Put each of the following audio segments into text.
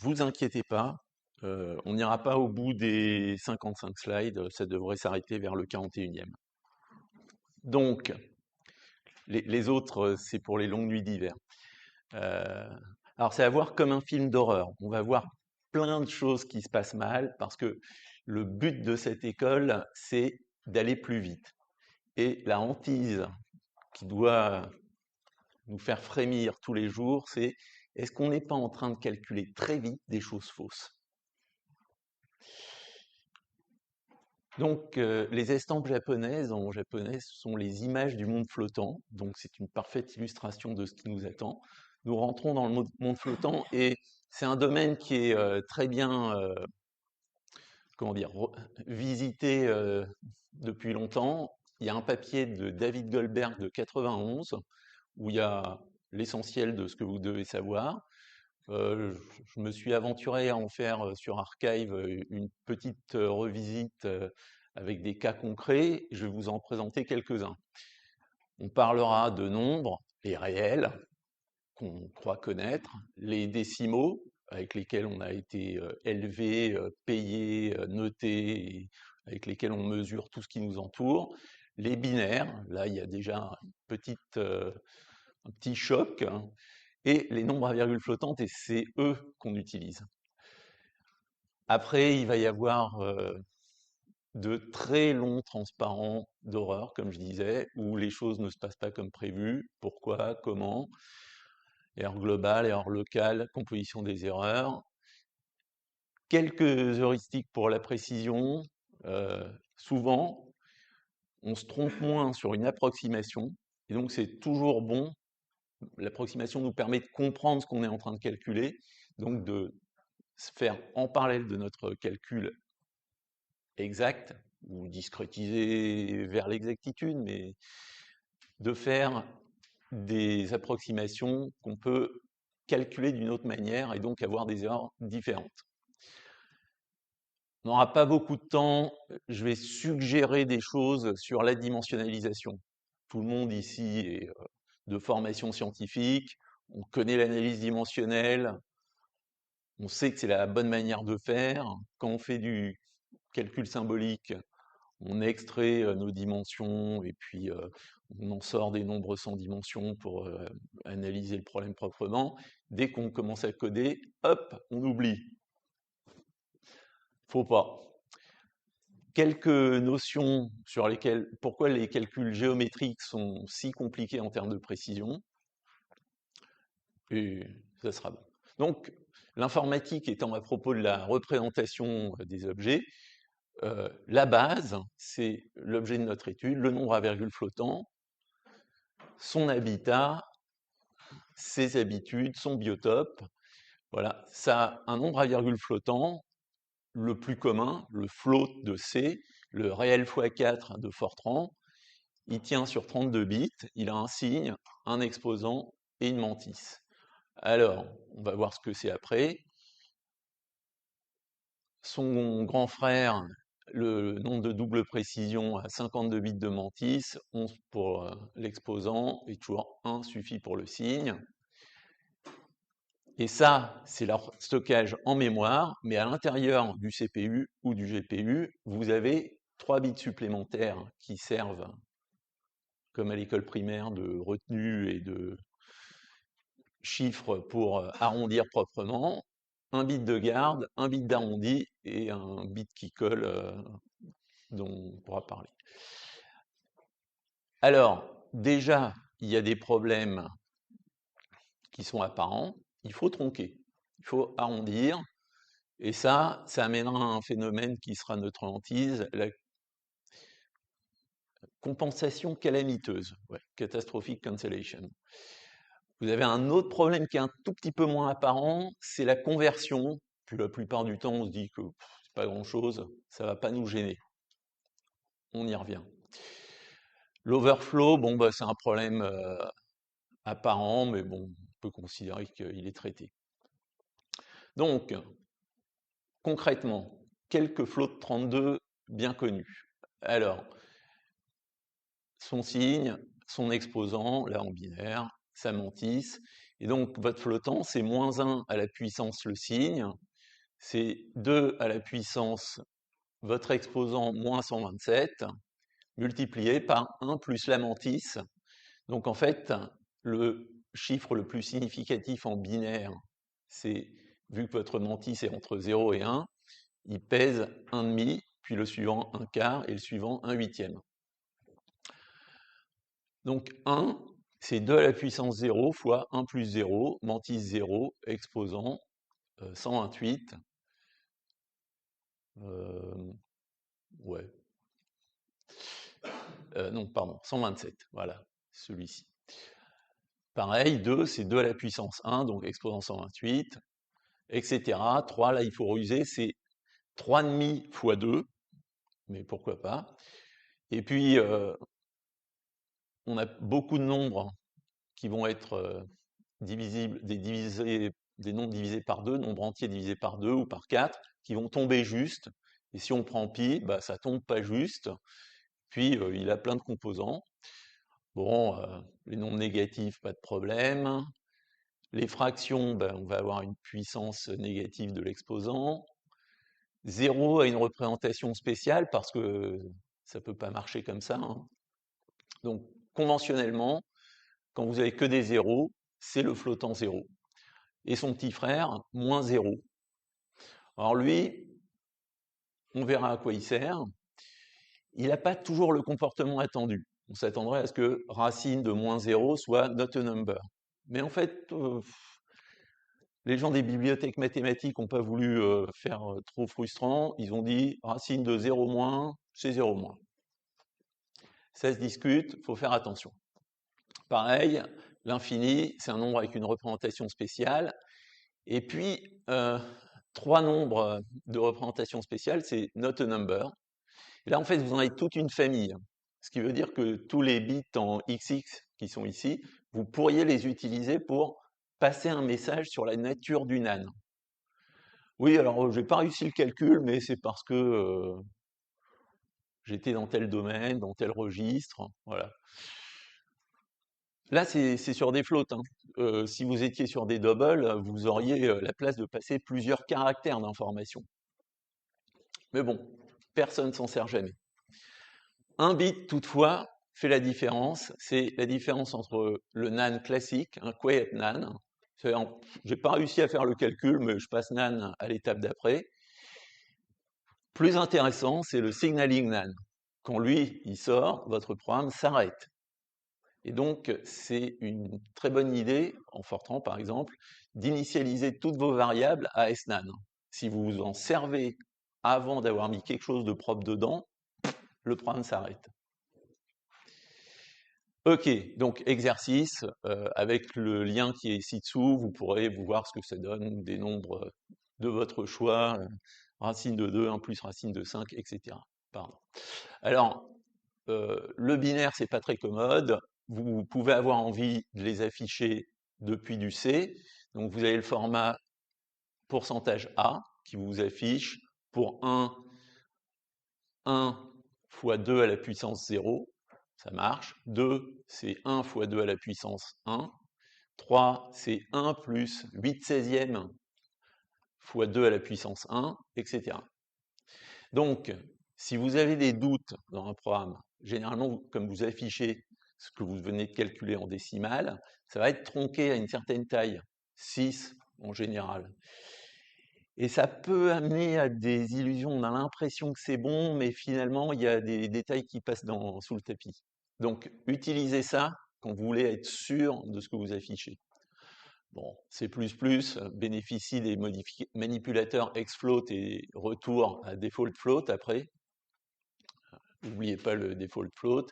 Vous inquiétez pas, on n'ira pas au bout des 55 slides, ça devrait s'arrêter vers le 41e. Donc, les autres, c'est pour les longues nuits d'hiver. Euh, alors, c'est à voir comme un film d'horreur. On va voir plein de choses qui se passent mal parce que le but de cette école, c'est d'aller plus vite. Et la hantise qui doit nous faire frémir tous les jours, c'est est-ce qu'on n'est pas en train de calculer très vite des choses fausses? Donc, les estampes japonaises, en japonais, ce sont les images du monde flottant. Donc, c'est une parfaite illustration de ce qui nous attend. Nous rentrons dans le monde flottant et c'est un domaine qui est très bien, comment dire, visité depuis longtemps. Il y a un papier de David Goldberg de 91 où il y a l'essentiel de ce que vous devez savoir. Je me suis aventuré à en faire sur Archive une petite revisite avec des cas concrets. Je vais vous en présenter quelques-uns. On parlera de nombres, les réels, qu'on croit connaître, les décimaux, avec lesquels on a été élevé, payé, noté, et avec lesquels on mesure tout ce qui nous entoure, les binaires, là il y a déjà un petit choc, hein, et les nombres à virgule flottante, et c'est eux qu'on utilise. Après, il va y avoir de très longs transparents d'horreur, comme je disais, où les choses ne se passent pas comme prévu. Pourquoi? Comment? Erreur globale, erreur locale, composition des erreurs. Quelques heuristiques pour la précision. Souvent, on se trompe moins sur une approximation, et donc c'est toujours bon. L'approximation nous permet de comprendre ce qu'on est en train de calculer, donc de se faire en parallèle de notre calcul exact, ou discrétisé vers l'exactitude, mais de faire des approximations qu'on peut calculer d'une autre manière et donc avoir des erreurs différentes. On n'aura pas beaucoup de temps, je vais suggérer des choses sur la dimensionnalisation. Tout le monde ici est de formation scientifique, on connaît l'analyse dimensionnelle, on sait que c'est la bonne manière de faire. Quand on fait du calcul symbolique, on extrait nos dimensions et puis on en sort des nombres sans dimension pour analyser le problème proprement. Dès qu'on commence à coder, hop, on oublie. Faut pas. Quelques notions sur lesquelles, pourquoi les calculs géométriques sont si compliqués en termes de précision, et ça sera bon. Donc, l'informatique étant à propos de la représentation des objets, la base, c'est l'objet de notre étude, le nombre à virgule flottant, son habitat, ses habitudes, son biotope. Voilà, ça, un nombre à virgule flottant, le plus commun, le float de C, le réel fois 4 de Fortran, il tient sur 32 bits, il a un signe, un exposant et une mantis. Alors, on va voir ce que c'est après. Son grand frère, le nombre de double précision à 52 bits de mantis, 11 pour l'exposant, et toujours 1 suffit pour le signe. Et ça, c'est leur stockage en mémoire, mais à l'intérieur du CPU ou du GPU, vous avez 3 bits supplémentaires qui servent, comme à l'école primaire, de retenue et de chiffres pour arrondir proprement, un bit de garde, un bit d'arrondi et un bit qui colle dont on pourra parler. Alors, déjà, il y a des problèmes qui sont apparents, il faut tronquer, il faut arrondir, et ça amènera à un phénomène qui sera notre hantise, la compensation calamiteuse, ouais, catastrophic cancellation. Vous avez un autre problème qui est un tout petit peu moins apparent, c'est la conversion. Puis la plupart du temps, on se dit que c'est pas grand-chose, ça va pas nous gêner. On y revient. L'overflow, bon, bah, c'est un problème apparent, mais bon, on peut considérer qu'il est traité. Donc, concrètement, quelques flots de 32 bien connus. Alors, son signe, son exposant, là en binaire, sa mantis. Et donc, votre flottant, c'est moins 1 à la puissance le signe, c'est 2 à la puissance votre exposant moins 127, multiplié par 1 plus la mantis. Donc, en fait, le chiffre le plus significatif en binaire, c'est, vu que votre mantis est entre 0 et 1, il pèse 1,5, puis le suivant 1 quart, et le suivant 1 huitième. Donc 1, c'est 2 à la puissance 0 fois 1 plus 0, mantis 0, exposant 128. Ouais. Non, pardon, 127, voilà, celui-ci. Pareil, 2, c'est 2 à la puissance 1, donc exposant 128, etc. 3, là, il faut ruser, c'est 3,5 fois 2, mais pourquoi pas. Et puis, on a beaucoup de nombres qui vont être divisibles, des nombres divisés par 2, nombres entiers divisés par 2 ou par 4, qui vont tomber juste. Et si on prend pi, bah, ça tombe pas juste. Puis, il a plein de composants. Bon, les nombres négatifs, pas de problème. Les fractions, ben, on va avoir une puissance négative de l'exposant. 0 a une représentation spéciale parce que ça peut pas marcher comme ça, hein. Donc, conventionnellement, quand vous avez que des zéros, c'est le flottant 0. Et son petit frère, moins 0. Alors lui, on verra à quoi il sert. Il n'a pas toujours le comportement attendu. On s'attendrait à ce que racine de moins 0 soit not a number. Mais en fait, les gens des bibliothèques mathématiques n'ont pas voulu faire trop frustrant. Ils ont dit racine de 0 moins, c'est 0 moins. Ça se discute, il faut faire attention. Pareil, l'infini, c'est un nombre avec une représentation spéciale. Et puis, 3 nombres de représentation spéciale, c'est not a number. Et là, en fait, vous en avez toute une famille. Ce qui veut dire que tous les bits en XX qui sont ici, vous pourriez les utiliser pour passer un message sur la nature d'une âne. Oui, alors j'ai pas réussi le calcul, mais c'est parce que j'étais dans tel domaine, dans tel registre, voilà. Là, c'est sur des flottes, hein. Si vous étiez sur des doubles, vous auriez la place de passer plusieurs caractères d'information. Mais bon, personne s'en sert jamais. Un bit, toutefois, fait la différence. C'est la différence entre le NaN classique, un quiet NaN. J'ai pas réussi à faire le calcul, mais je passe NaN à l'étape d'après. Plus intéressant, c'est le signaling NaN. Quand lui, il sort, votre programme s'arrête. Et donc, c'est une très bonne idée, en Fortran par exemple, d'initialiser toutes vos variables à SNAN. Si vous vous en servez avant d'avoir mis quelque chose de propre dedans, le programme s'arrête. Ok, donc exercice, avec le lien qui est ici dessous, vous pourrez vous voir ce que ça donne, des nombres de votre choix, racine de 2, 1 plus racine de 5, etc. Pardon. Alors, le binaire, c'est pas très commode. Vous pouvez avoir envie de les afficher depuis du C. Donc, vous avez le format pourcentage %A qui vous affiche pour 1 fois 2 à la puissance 0. Ça marche. 2, c'est 1 fois 2 à la puissance 1. 3, c'est 1 plus 8/16 fois 2 à la puissance 1, etc. Donc, si vous avez des doutes dans un programme, généralement, comme vous affichez ce que vous venez de calculer en décimale, ça va être tronqué à une certaine taille, 6 en général. Et ça peut amener à des illusions, on a l'impression que c'est bon, mais finalement, il y a des détails qui passent sous le tapis. Donc, utilisez ça quand vous voulez être sûr de ce que vous affichez. Bon, C++ bénéficie des manipulateurs xfloat et retour à default float après. N'oubliez pas le default float,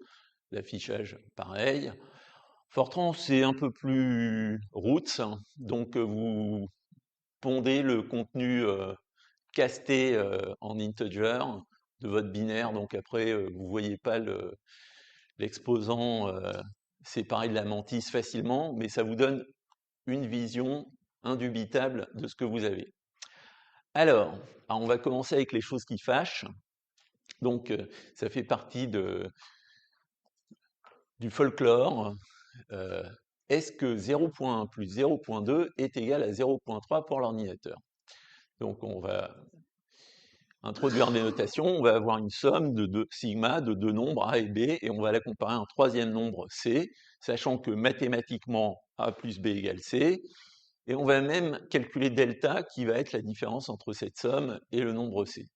l'affichage pareil. Fortran, c'est un peu plus roots, hein. Donc vous pondez le contenu casté en integer de votre binaire, donc après vous voyez pas l'exposant séparé de la mantis facilement, mais ça vous donne une vision indubitable de ce que vous avez. Alors, on va commencer avec les choses qui fâchent. Donc, ça fait partie du folklore. est-ce que 0.1 plus 0.2 est égal à 0.3 pour l'ordinateur? Donc on va introduire des notations, on va avoir une somme de deux sigma de deux nombres A et B, et on va la comparer à un troisième nombre C, sachant que mathématiquement A plus B égale C, et on va même calculer delta, qui va être la différence entre cette somme et le nombre C.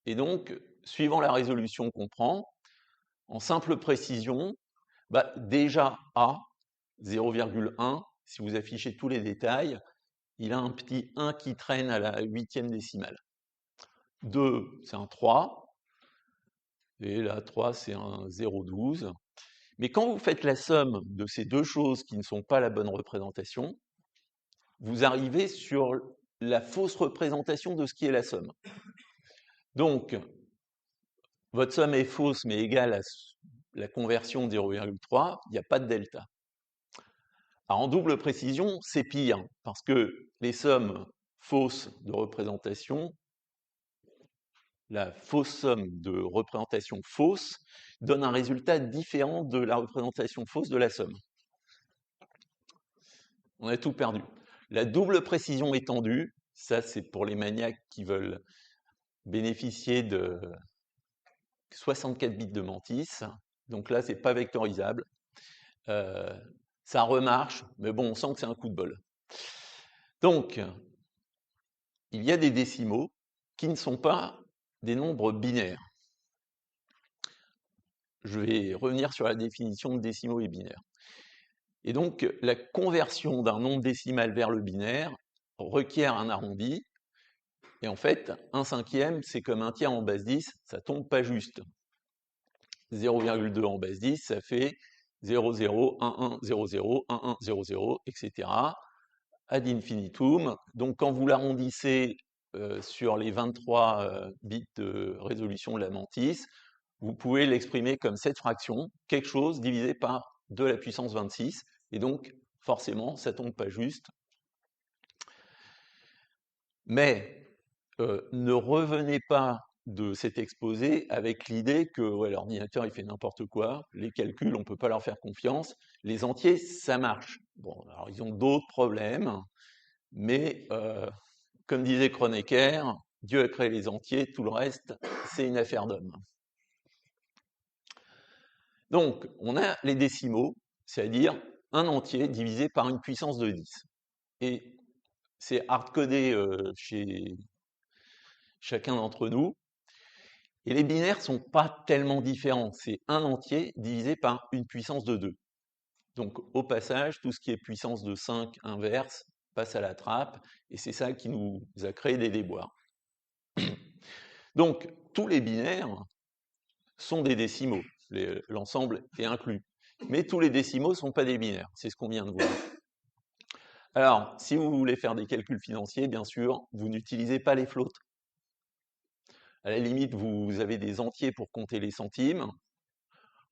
Et donc, suivant la résolution qu'on prend, en simple précision, déjà A, 0,1, si vous affichez tous les détails, il a un petit 1 qui traîne à la 8e décimale. 2, c'est un 3, et là, 3, c'est un 0,12. Mais quand vous faites la somme de ces deux choses qui ne sont pas la bonne représentation, vous arrivez sur la fausse représentation de ce qui est la somme. Donc, votre somme est fausse, mais égale à la conversion de 0,3, il n'y a pas de delta. Alors, en double précision, c'est pire, parce que les sommes fausses de représentation, la fausse somme de représentation fausse, donne un résultat différent de la représentation fausse de la somme. On a tout perdu. La double précision étendue, ça c'est pour les maniaques qui veulent bénéficier de 64 bits de mantis. Donc là, c'est pas vectorisable. Ça remarche, mais bon, on sent que c'est un coup de bol. Donc, il y a des décimaux qui ne sont pas des nombres binaires. Je vais revenir sur la définition de décimaux et binaires. Et donc, la conversion d'un nombre décimal vers le binaire requiert un arrondi. Et en fait, un cinquième, c'est comme un tiers en base 10, ça tombe pas juste. 0,2 en base 10, ça fait 0,0, 1,1, 0,0, 1,1, 0,0, etc. ad infinitum. Donc, quand vous l'arrondissez sur les 23 bits de résolution de la mantis, vous pouvez l'exprimer comme cette fraction, quelque chose divisé par 2 à la puissance 26, et donc, forcément, ça tombe pas juste. Mais ne revenez pas de cet exposé avec l'idée que ouais, l'ordinateur il fait n'importe quoi, les calculs on ne peut pas leur faire confiance, les entiers ça marche. Bon, alors ils ont d'autres problèmes, mais comme disait Kronecker, Dieu a créé les entiers, tout le reste c'est une affaire d'homme. Donc on a les décimaux, c'est-à-dire un entier divisé par une puissance de 10. Et c'est hardcodé chez chacun d'entre nous. Et les binaires sont pas tellement différents. C'est un entier divisé par une puissance de 2. Donc au passage, tout ce qui est puissance de 5 inverse passe à la trappe, et c'est ça qui nous a créé des déboires. Donc tous les binaires sont des décimaux, l'ensemble est inclus. Mais tous les décimaux ne sont pas des binaires, c'est ce qu'on vient de voir. Alors, si vous voulez faire des calculs financiers, bien sûr, vous n'utilisez pas les flottes. À la limite, vous avez des entiers pour compter les centimes,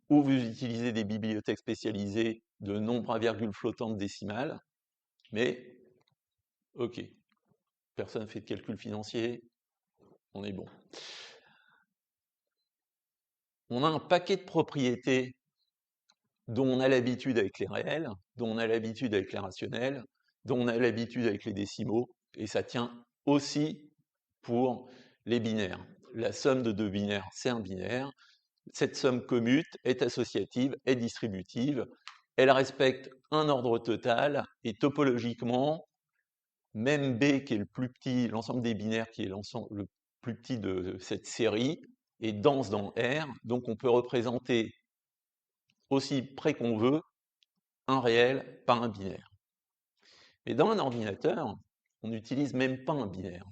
ou vous utilisez des bibliothèques spécialisées de nombres à virgule flottantes décimales, mais ok, personne ne fait de calcul financier, on est bon. On a un paquet de propriétés dont on a l'habitude avec les réels, dont on a l'habitude avec les rationnels, dont on a l'habitude avec les décimaux, et ça tient aussi pour les binaires. La somme de deux binaires, c'est un binaire. Cette somme commute est associative, est distributive, elle respecte un ordre total, et topologiquement, même B, qui est le plus petit, l'ensemble des binaires qui est le plus petit de cette série, est dense dans R, donc on peut représenter aussi près qu'on veut un réel par un binaire. Mais dans un ordinateur, on n'utilise même pas un binaire.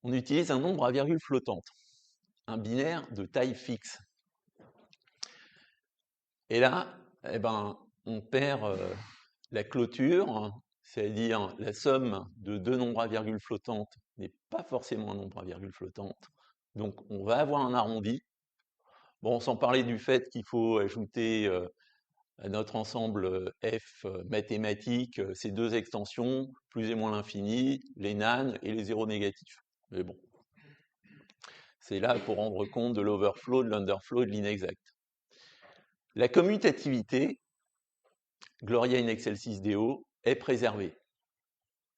On utilise un nombre à virgule flottante, un binaire de taille fixe. Et là, eh ben, on perd la clôture, c'est-à-dire la somme de deux nombres à virgule flottante n'est pas forcément un nombre à virgule flottante. Donc on va avoir un arrondi. Bon, sans parler du fait qu'il faut ajouter à notre ensemble F mathématique ces deux extensions, plus et moins l'infini, les nan et les zéros négatifs. Mais bon, c'est là pour rendre compte de l'overflow, de l'underflow et de l'inexact. La commutativité, Gloria in excelsis Deo est préservée.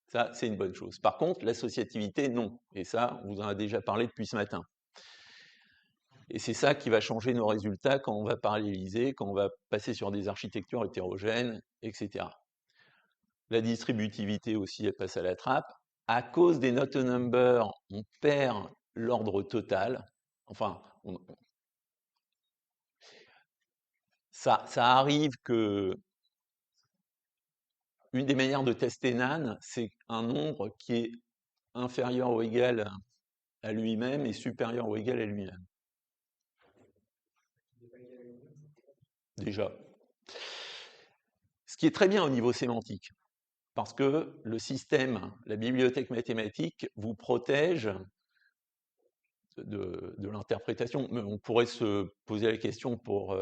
Ça, c'est une bonne chose. Par contre, l'associativité, non. Et ça, on vous en a déjà parlé depuis ce matin. Et c'est ça qui va changer nos résultats quand on va paralléliser, quand on va passer sur des architectures hétérogènes, etc. La distributivité aussi, elle passe à la trappe. À cause des not a number, on perd l'ordre total. Enfin, ça arrive que une des manières de tester NaN, c'est un nombre qui est inférieur ou égal à lui-même et supérieur ou égal à lui-même. Déjà. Ce qui est très bien au niveau sémantique, parce que le système, la bibliothèque mathématique, vous protège de l'interprétation. Mais on pourrait se poser la question pour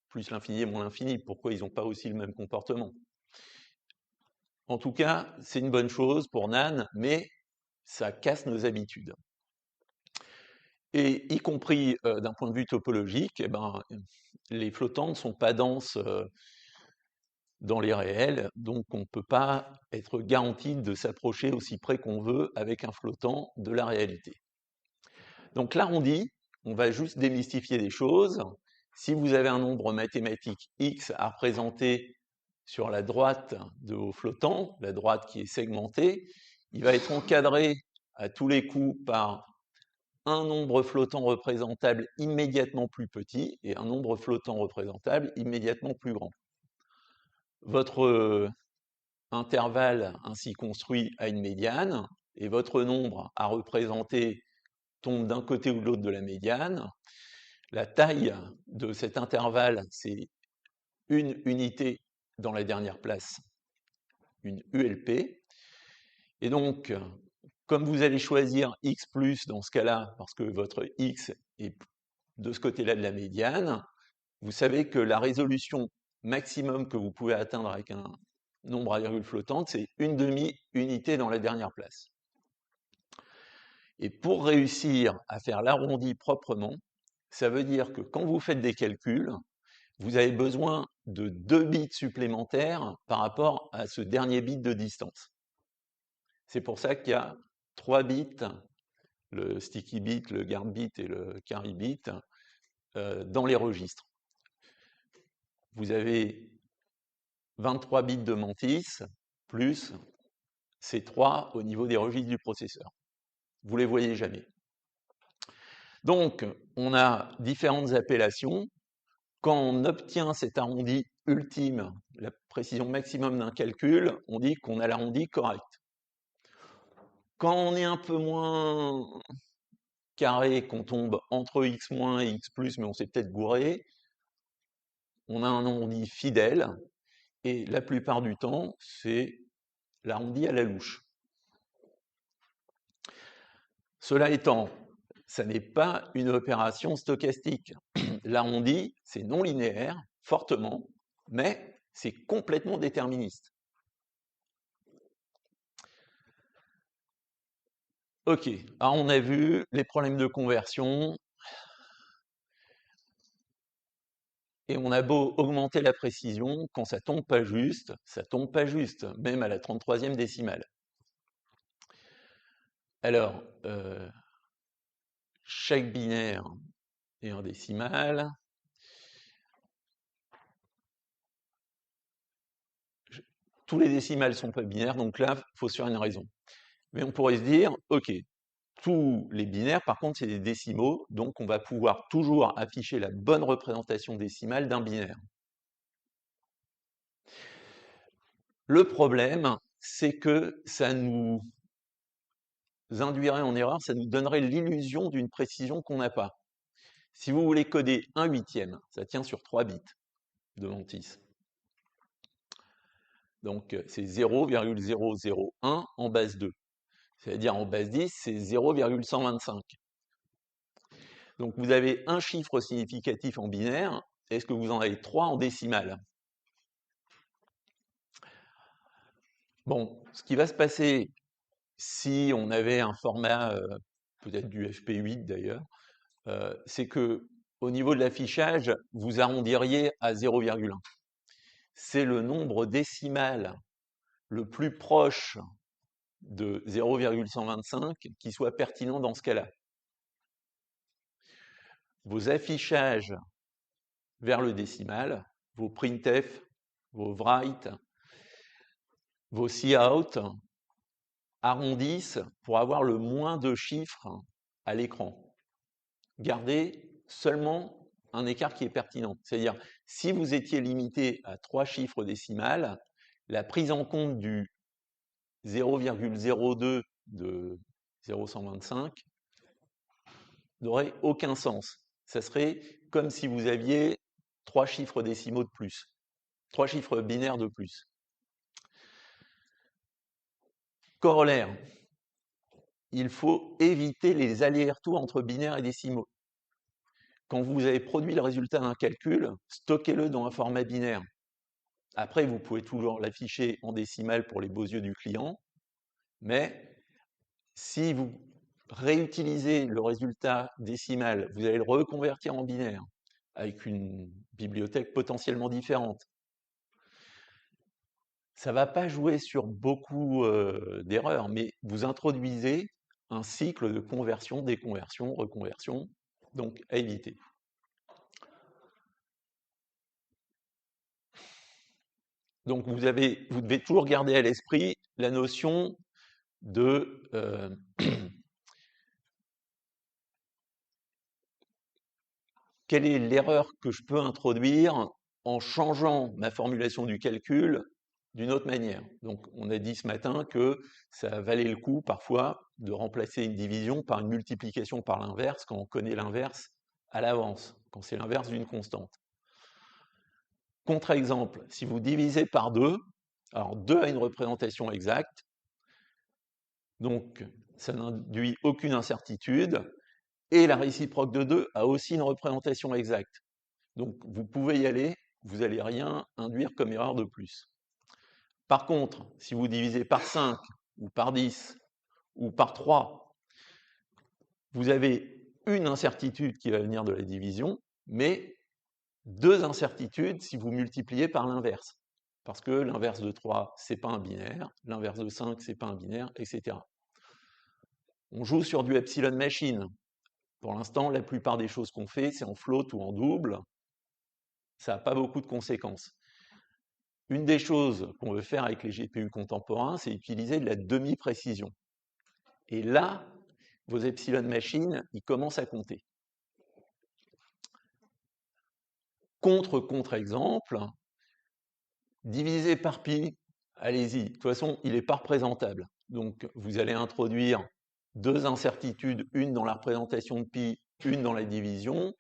plus l'infini et moins l'infini, pourquoi ils n'ont pas aussi le même comportement. En tout cas, c'est une bonne chose pour NaN, mais ça casse nos habitudes. Et y compris d'un point de vue topologique, eh ben, les flottants ne sont pas denses dans les réels, donc on ne peut pas être garanti de s'approcher aussi près qu'on veut avec un flottant de la réalité. Donc l'arrondi, on va juste démystifier des choses. Si vous avez un nombre mathématique x à représenter sur la droite de vos flottants, la droite qui est segmentée, il va être encadré à tous les coups par un nombre flottant représentable immédiatement plus petit et un nombre flottant représentable immédiatement plus grand. Votre intervalle ainsi construit a une médiane et votre nombre à représenter tombe d'un côté ou de l'autre de la médiane. La taille de cet intervalle, c'est une unité dans la dernière place, une ULP. Et donc, comme vous allez choisir x plus dans ce cas-là, parce que votre x est de ce côté-là de la médiane, vous savez que la résolution maximum que vous pouvez atteindre avec un nombre à virgule flottante, c'est une demi-unité dans la dernière place. Et pour réussir à faire l'arrondi proprement, ça veut dire que quand vous faites des calculs, vous avez besoin de 2 bits supplémentaires par rapport à ce dernier bit de distance. C'est pour ça qu'il y a 3 bits, le sticky bit, le guard bit et le carry bit, dans les registres. Vous avez 23 bits de mantis, plus ces 3 au niveau des registres du processeur. Vous ne les voyez jamais. Donc, on a différentes appellations. Quand on obtient cet arrondi ultime, la précision maximum d'un calcul, on dit qu'on a l'arrondi correct. Quand on est un peu moins carré, qu'on tombe entre x- et x+, mais on s'est peut-être gouré, on a un arrondi fidèle, et la plupart du temps, c'est l'arrondi à la louche. Cela étant, ça n'est pas une opération stochastique. L'arrondi, c'est non linéaire, fortement, mais c'est complètement déterministe. Ok, alors on a vu les problèmes de conversion, et on a beau augmenter la précision, quand ça tombe pas juste, ça tombe pas juste, même à la 33e décimale. Alors, chaque binaire est un décimal. Tous les décimales sont pas binaires, donc là, il faut se faire une raison. Mais on pourrait se dire, ok, tous les binaires, par contre, c'est des décimaux, donc on va pouvoir toujours afficher la bonne représentation décimale d'un binaire. Le problème, c'est que ça nous induirait en erreur, ça nous donnerait l'illusion d'une précision qu'on n'a pas. Si vous voulez coder 1/8, ça tient sur 3 bits de mantis. Donc c'est 0,001 en base 2. C'est-à-dire en base 10, c'est 0,125. Donc vous avez un chiffre significatif en binaire, est-ce que vous en avez 3 en décimale? Bon, ce qui va se passer si on avait un format, peut-être du FP8 d'ailleurs, c'est que au niveau de l'affichage, vous arrondiriez à 0,1. c'est le nombre décimal le plus proche de 0,125 qui soit pertinent dans ce cas-là. Vos affichages vers le décimal, vos printf, vos write, vos cout arrondissent pour avoir le moins de chiffres à l'écran. Gardez seulement un écart qui est pertinent. C'est-à-dire, si vous étiez limité à 3 chiffres décimales, la prise en compte du 0,02 de 0,125 n'aurait aucun sens. Ça serait comme si vous aviez 3 chiffres décimaux de plus, 3 chiffres binaires de plus. Corollaire, il faut éviter les allers-retours entre binaires et décimaux. Quand vous avez produit le résultat d'un calcul, stockez-le dans un format binaire. Après, vous pouvez toujours l'afficher en décimal pour les beaux yeux du client, mais si vous réutilisez le résultat décimal, vous allez le reconvertir en binaire avec une bibliothèque potentiellement différente. Ça ne va pas jouer sur beaucoup d'erreurs, mais vous introduisez un cycle de conversion, déconversion, reconversion, donc à éviter. Donc vous devez toujours garder à l'esprit la notion de quelle est l'erreur que je peux introduire en changeant ma formulation du calcul d'une autre manière. Donc on a dit ce matin que ça valait le coup parfois de remplacer une division par une multiplication par l'inverse quand on connaît l'inverse à l'avance, quand c'est l'inverse d'une constante. Contre-exemple, si vous divisez par 2, alors 2 a une représentation exacte, donc ça n'induit aucune incertitude, et la réciproque de 2 a aussi une représentation exacte. Donc vous pouvez y aller, vous n'allez rien induire comme erreur de plus. Par contre, si vous divisez par 5, ou par 10, ou par 3, vous avez une incertitude qui va venir de la division, mais 2 incertitudes si vous multipliez par l'inverse. Parce que l'inverse de 3, ce n'est pas un binaire, l'inverse de 5, ce n'est pas un binaire, etc. On joue sur du epsilon machine. Pour l'instant, la plupart des choses qu'on fait, c'est en float ou en double. Ça n'a pas beaucoup de conséquences. Une des choses qu'on veut faire avec les GPU contemporains, c'est utiliser de la demi-précision. Et là, vos epsilon machines, ils commencent à compter. Contre-exemple, divisé par pi, allez-y, de toute façon, il n'est pas représentable. Donc, vous allez introduire 2 incertitudes, une dans la représentation de pi, une dans la division.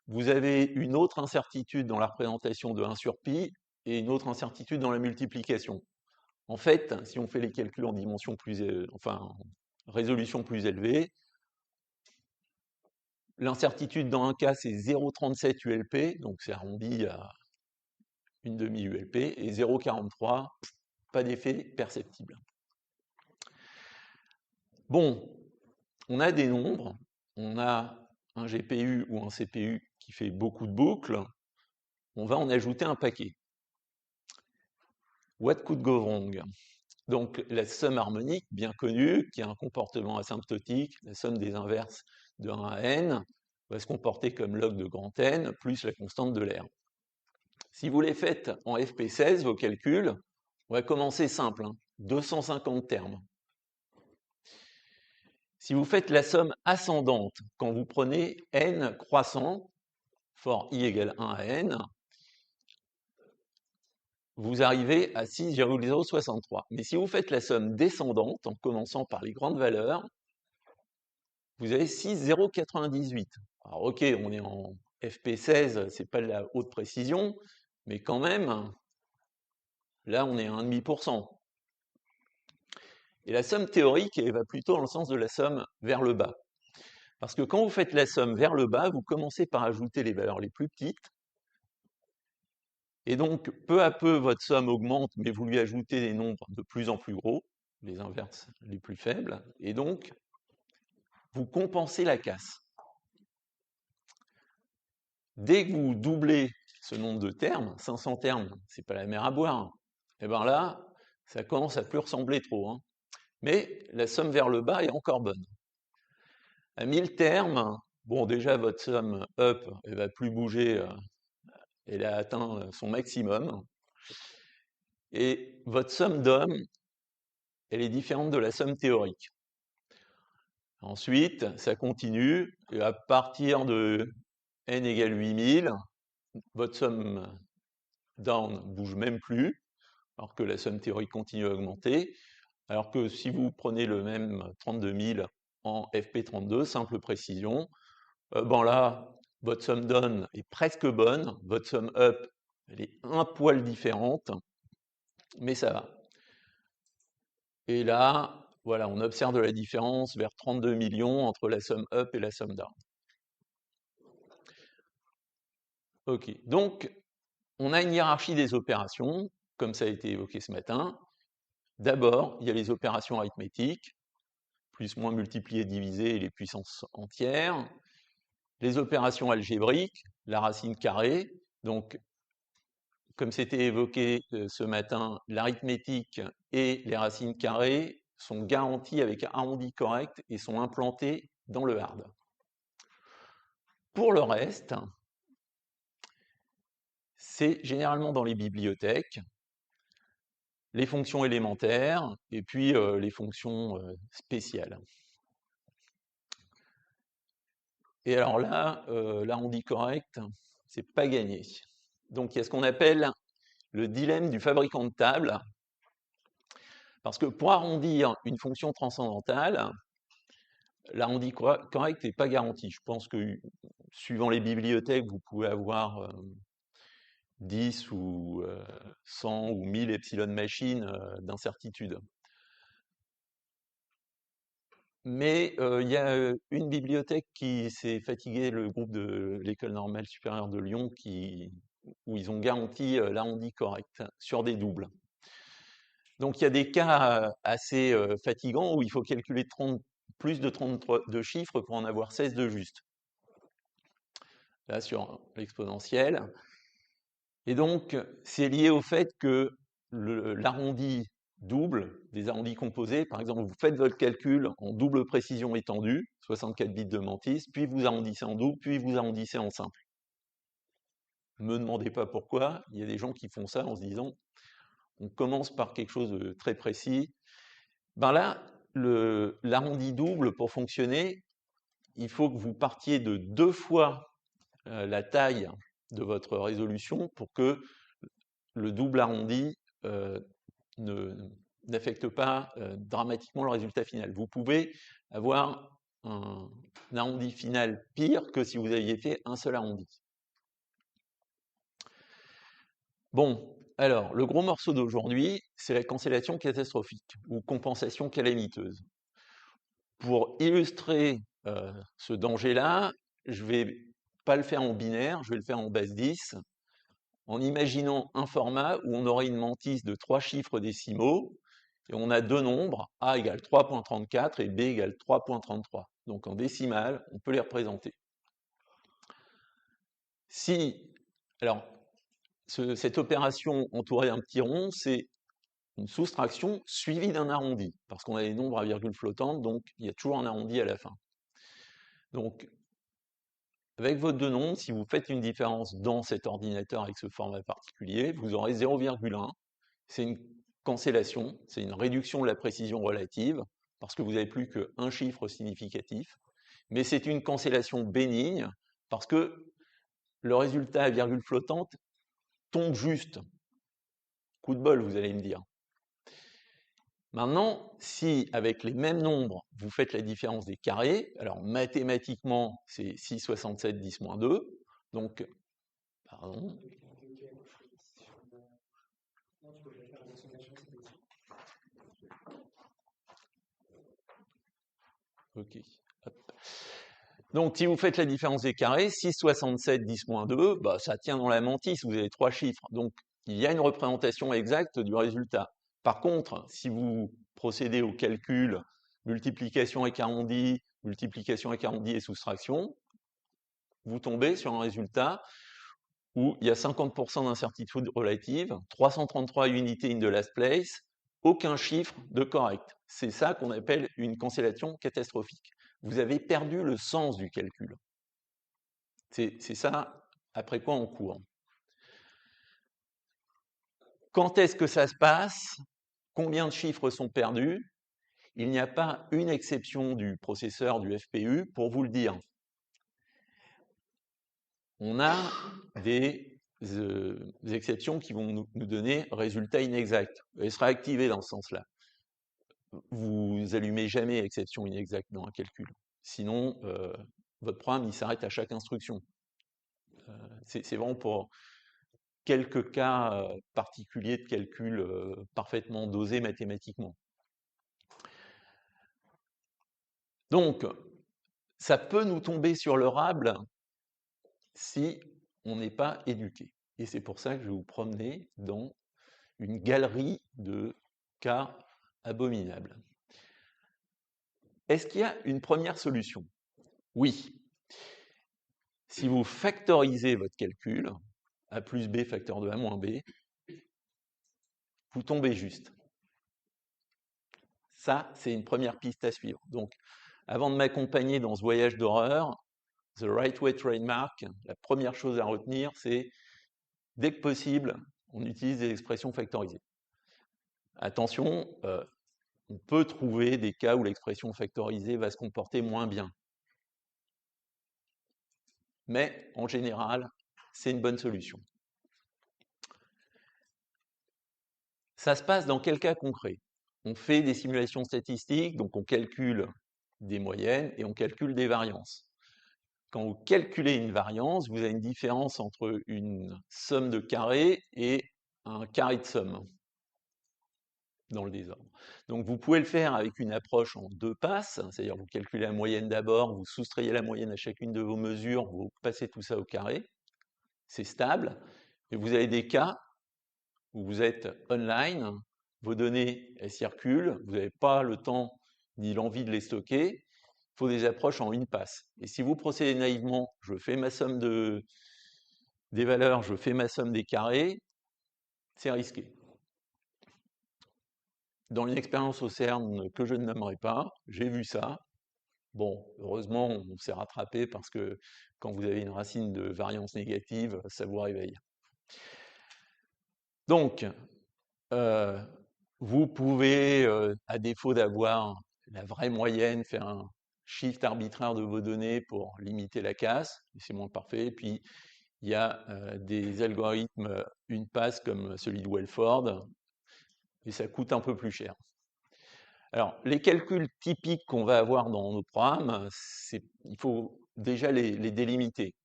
Vous avez une autre incertitude dans la représentation de 1 sur pi et une autre incertitude dans la multiplication. En fait, si on fait les calculs en dimension plus, en résolution plus élevée, l'incertitude dans un cas, c'est 0,37 ULP, donc c'est arrondi à une demi-ULP, et 0,43, pas d'effet perceptible. Bon, on a des nombres, on a un GPU ou un CPU qui fait beaucoup de boucles, on va en ajouter un paquet. What could go wrong? Donc la somme harmonique, bien connue, qui a un comportement asymptotique, la somme des inverses de 1 à n, va se comporter comme log de grand N plus la constante de l'air. Si vous les faites en FP16, vos calculs, on va commencer simple, 250 termes. Si vous faites la somme ascendante, quand vous prenez n croissant, for i égale 1 à n, vous arrivez à 6,063. Mais si vous faites la somme descendante, en commençant par les grandes valeurs, vous avez 6,098. Alors ok, on est en FP16, c'est pas de la haute précision, mais quand même, là on est à 1,5%. Et la somme théorique, elle va plutôt dans le sens de la somme vers le bas. Parce que quand vous faites la somme vers le bas, vous commencez par ajouter les valeurs les plus petites, et donc peu à peu votre somme augmente, mais vous lui ajoutez des nombres de plus en plus gros, les inverses les plus faibles, et donc vous compensez la casse. Dès que vous doublez ce nombre de termes, 500 termes, c'est pas la mer à boire. Et bien là, ça commence à plus ressembler trop, hein. Mais la somme vers le bas est encore bonne. À 1000 termes, bon, déjà, votre somme up, elle va plus bouger, elle a atteint son maximum. Et votre somme down, elle est différente de la somme théorique. Ensuite, ça continue, et à partir de n égale 8000, votre somme down bouge même plus, alors que la somme théorique continue à augmenter. Alors que si vous prenez le même 32 000 en FP32, simple précision, bon là, votre somme down est presque bonne, votre somme up, elle est un poil différente, mais ça va. Et là, voilà, on observe de la différence vers 32 millions entre la somme up et la somme down. Ok, donc on a une hiérarchie des opérations, comme ça a été évoqué ce matin. D'abord, il y a les opérations arithmétiques, plus, moins, multiplier, diviser et les puissances entières. Les opérations algébriques, la racine carrée. Donc, comme c'était évoqué ce matin, l'arithmétique et les racines carrées sont garanties avec un arrondi correct et sont implantées dans le hard. Pour le reste, c'est généralement dans les bibliothèques, les fonctions élémentaires et puis les fonctions spéciales. Et alors là, l'arrondi correct, c'est pas gagné. Donc il y a ce qu'on appelle le dilemme du fabricant de table, parce que pour arrondir une fonction transcendantale, l'arrondi correct n'est pas garanti. Je pense que suivant les bibliothèques, vous pouvez avoir 10 ou 100 ou 1000 epsilon machines d'incertitude. Mais il y a une bibliothèque qui s'est fatiguée, le groupe de l'École normale supérieure de Lyon, où ils ont garanti l'arrondi correct sur des doubles. Donc il y a des cas assez fatigants où il faut calculer plus de 33 de chiffres pour en avoir 16 de juste. Là sur l'exponentielle. Et donc c'est lié au fait que l'arrondi double, des arrondis composés, par exemple, vous faites votre calcul en double précision étendue, 64 bits de mantis, puis vous arrondissez en double, puis vous arrondissez en simple. Ne me demandez pas pourquoi, il y a des gens qui font ça en se disant on commence par quelque chose de très précis. Ben là, l'arrondi double, pour fonctionner, il faut que vous partiez de 2 fois la taille de votre résolution pour que le double arrondi n'affecte pas dramatiquement le résultat final. Vous pouvez avoir un arrondi final pire que si vous aviez fait un seul arrondi. Bon, alors, le gros morceau d'aujourd'hui, c'est la cancellation catastrophique ou compensation calamiteuse. Pour illustrer ce danger-là, je ne vais pas le faire en binaire, je vais le faire en base 10, en imaginant un format où on aurait une mantis de 3 chiffres décimaux, et on a deux nombres, a égale 3.34 et b égale 3.33. Donc en décimale, on peut les représenter. Alors, cette opération entourée d'un petit rond, c'est une soustraction suivie d'un arrondi, parce qu'on a des nombres à virgule flottante, donc il y a toujours un arrondi à la fin. Donc, avec vos deux nombres, si vous faites une différence dans cet ordinateur avec ce format particulier, vous aurez 0,1. C'est une cancellation, c'est une réduction de la précision relative, parce que vous n'avez plus qu'un chiffre significatif, mais c'est une cancellation bénigne, parce que le résultat à virgule flottante tombe juste. Coup de bol, vous allez me dire. Maintenant, si avec les mêmes nombres, vous faites la différence des carrés, alors mathématiquement, c'est 6,67, 10 moins 2, donc, pardon. Ok. Hop. Donc, si vous faites la différence des carrés, 6,67, 10 moins 2, bah, ça tient dans la mantis, vous avez trois chiffres. Donc, il y a une représentation exacte du résultat. Par contre, si vous procédez au calcul multiplication avec arrondi, multiplication avec arrondi et soustraction, vous tombez sur un résultat où il y a 50% d'incertitude relative, 333 unités in the last place, aucun chiffre de correct. C'est ça qu'on appelle une cancellation catastrophique. Vous avez perdu le sens du calcul. C'est ça après quoi on court. Quand est-ce que ça se passe? Combien de chiffres sont perdus? Il n'y a pas une exception du processeur du FPU pour vous le dire. On a des exceptions qui vont nous donner résultat inexact. Elle sera activée dans ce sens-là. Vous allumez jamais exception inexacte dans un calcul. Sinon, votre programme il s'arrête à chaque instruction. C'est vraiment pour quelques cas particuliers de calcul parfaitement dosés mathématiquement. Donc, ça peut nous tomber sur le rable si on n'est pas éduqué. Et c'est pour ça que je vais vous promener dans une galerie de cas abominables. Est-ce qu'il y a une première solution? Oui. Si vous factorisez votre calcul, a plus b facteur de a moins b, vous tombez juste. Ça, c'est une première piste à suivre. Donc, avant de m'accompagner dans ce voyage d'horreur, The Right Way Trademark, la première chose à retenir, c'est dès que possible, on utilise des expressions factorisées. Attention, on peut trouver des cas où l'expression factorisée va se comporter moins bien. Mais en général, c'est une bonne solution. Ça se passe dans quel cas concret? On fait des simulations statistiques, donc on calcule des moyennes et on calcule des variances. Quand vous calculez une variance, vous avez une différence entre une somme de carrés et un carré de somme dans le désordre. Donc vous pouvez le faire avec une approche en deux passes, c'est-à-dire vous calculez la moyenne d'abord, vous soustrayez la moyenne à chacune de vos mesures, vous passez tout ça au carré, c'est stable, et vous avez des cas où vous êtes online, vos données elles circulent, vous n'avez pas le temps ni l'envie de les stocker, il faut des approches en une passe. Et si vous procédez naïvement, je fais ma somme des valeurs, je fais ma somme des carrés, c'est risqué. Dans une expérience au CERN que je ne nommerai pas, j'ai vu ça. Bon, heureusement, on s'est rattrapé parce que quand vous avez une racine de variance négative, ça vous réveille. Donc, vous pouvez, à défaut d'avoir la vraie moyenne, faire un shift arbitraire de vos données pour limiter la casse, c'est moins parfait. Et puis, il y a des algorithmes une passe comme celui de Welford, et ça coûte un peu plus cher. Alors, les calculs typiques qu'on va avoir dans nos programmes, il faut déjà les délimiter.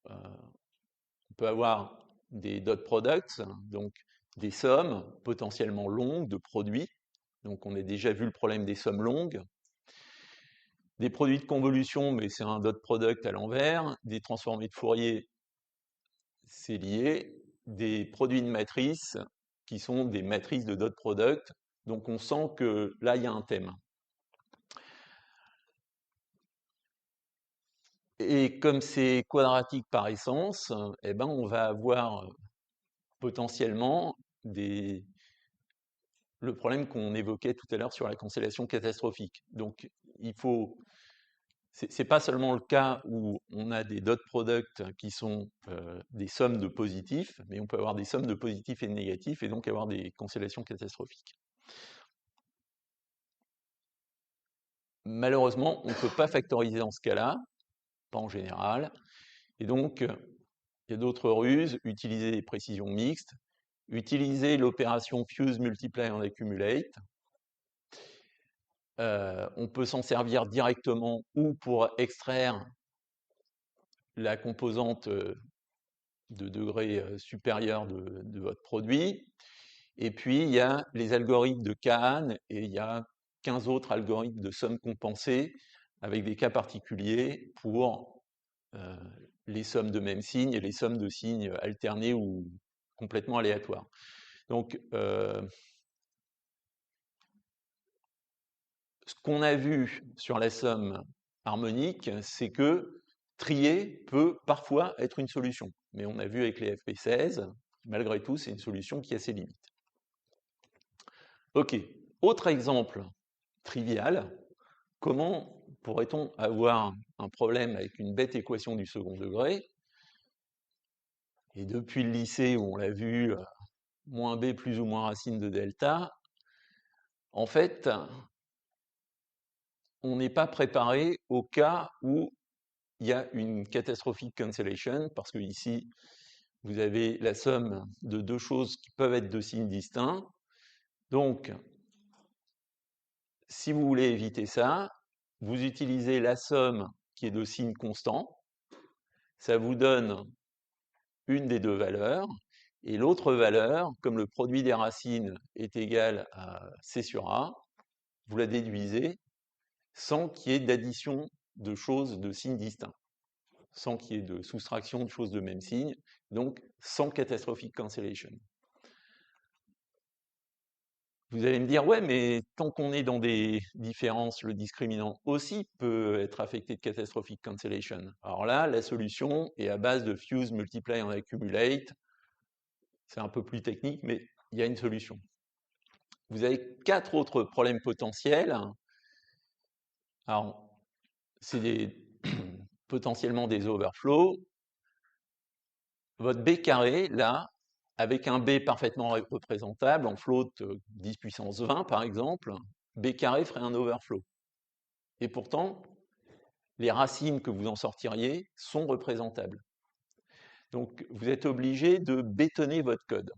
On peut avoir des dot products, donc des sommes potentiellement longues de produits. Donc, on a déjà vu le problème des sommes longues. Des produits de convolution, mais c'est un dot product à l'envers. Des transformés de Fourier, c'est lié. Des produits de matrices qui sont des matrices de dot product. Donc, on sent que là, il y a un thème. Et comme c'est quadratique par essence, eh ben on va avoir potentiellement le problème qu'on évoquait tout à l'heure sur la cancellation catastrophique. Donc il faut, c'est pas seulement le cas où on a des dot products qui sont des sommes de positifs, mais on peut avoir des sommes de positifs et de négatifs et donc avoir des cancellations catastrophiques. Malheureusement, on ne peut pas factoriser dans ce cas-là, pas en général, et donc il y a d'autres ruses, utiliser des précisions mixtes, utiliser l'opération fuse, multiply and accumulate. On peut s'en servir directement ou pour extraire la composante de degré supérieur de votre produit. Et puis, il y a les algorithmes de Kahan et il y a 15 autres algorithmes de somme compensée avec des cas particuliers pour les sommes de même signe et les sommes de signes alternés ou complètement aléatoires. Donc, ce qu'on a vu sur la somme harmonique, c'est que trier peut parfois être une solution. Mais on a vu avec les FP16, malgré tout, c'est une solution qui a ses limites. Ok, autre exemple trivial, comment pourrait-on avoir un problème avec une bête équation du second degré? Et depuis le lycée, où on l'a vu, moins b plus ou moins racine de delta, en fait, on n'est pas préparé au cas où il y a une catastrophic cancellation, parce que ici, vous avez la somme de deux choses qui peuvent être de signes distincts. Donc, si vous voulez éviter ça, vous utilisez la somme qui est de signes constants. Ça vous donne une des deux valeurs, et l'autre valeur, comme le produit des racines est égal à C sur A, vous la déduisez sans qu'il y ait d'addition de choses de signes distincts, sans qu'il y ait de soustraction de choses de même signe, donc sans catastrophic cancellation. Vous allez me dire, ouais, mais tant qu'on est dans des différences, le discriminant aussi peut être affecté de catastrophic cancellation. Alors là, la solution est à base de fuse, multiply and accumulate. C'est un peu plus technique, mais il y a une solution. Vous avez 4 autres problèmes potentiels. Alors, c'est potentiellement des overflows. Votre B carré, là, avec un B parfaitement représentable, en float 10 puissance 20 par exemple, B carré ferait un overflow. Et pourtant, les racines que vous en sortiriez sont représentables. Donc, vous êtes obligé de bétonner votre code.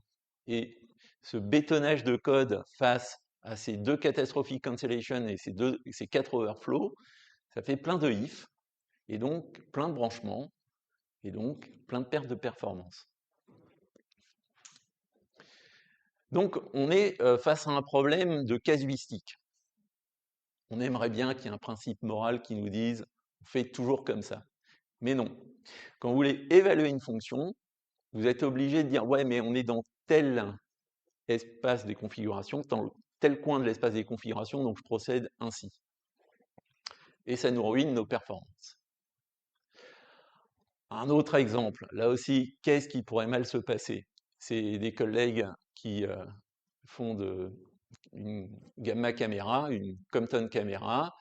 Et ce bétonnage de code face à ces deux catastrophic cancellation et ces 4 overflows, ça fait plein de if, et donc plein de branchements, et donc plein de pertes de performance. Donc, on est face à un problème de casuistique. On aimerait bien qu'il y ait un principe moral qui nous dise « faites toujours comme ça ». Mais non. Quand vous voulez évaluer une fonction, vous êtes obligé de dire « ouais, mais on est dans tel espace des configurations, dans tel coin de l'espace des configurations, donc je procède ainsi ». Et ça nous ruine nos performances. Un autre exemple, là aussi, qu'est-ce qui pourrait mal se passer? C'est des collègues qui font une gamma caméra, une Compton caméra.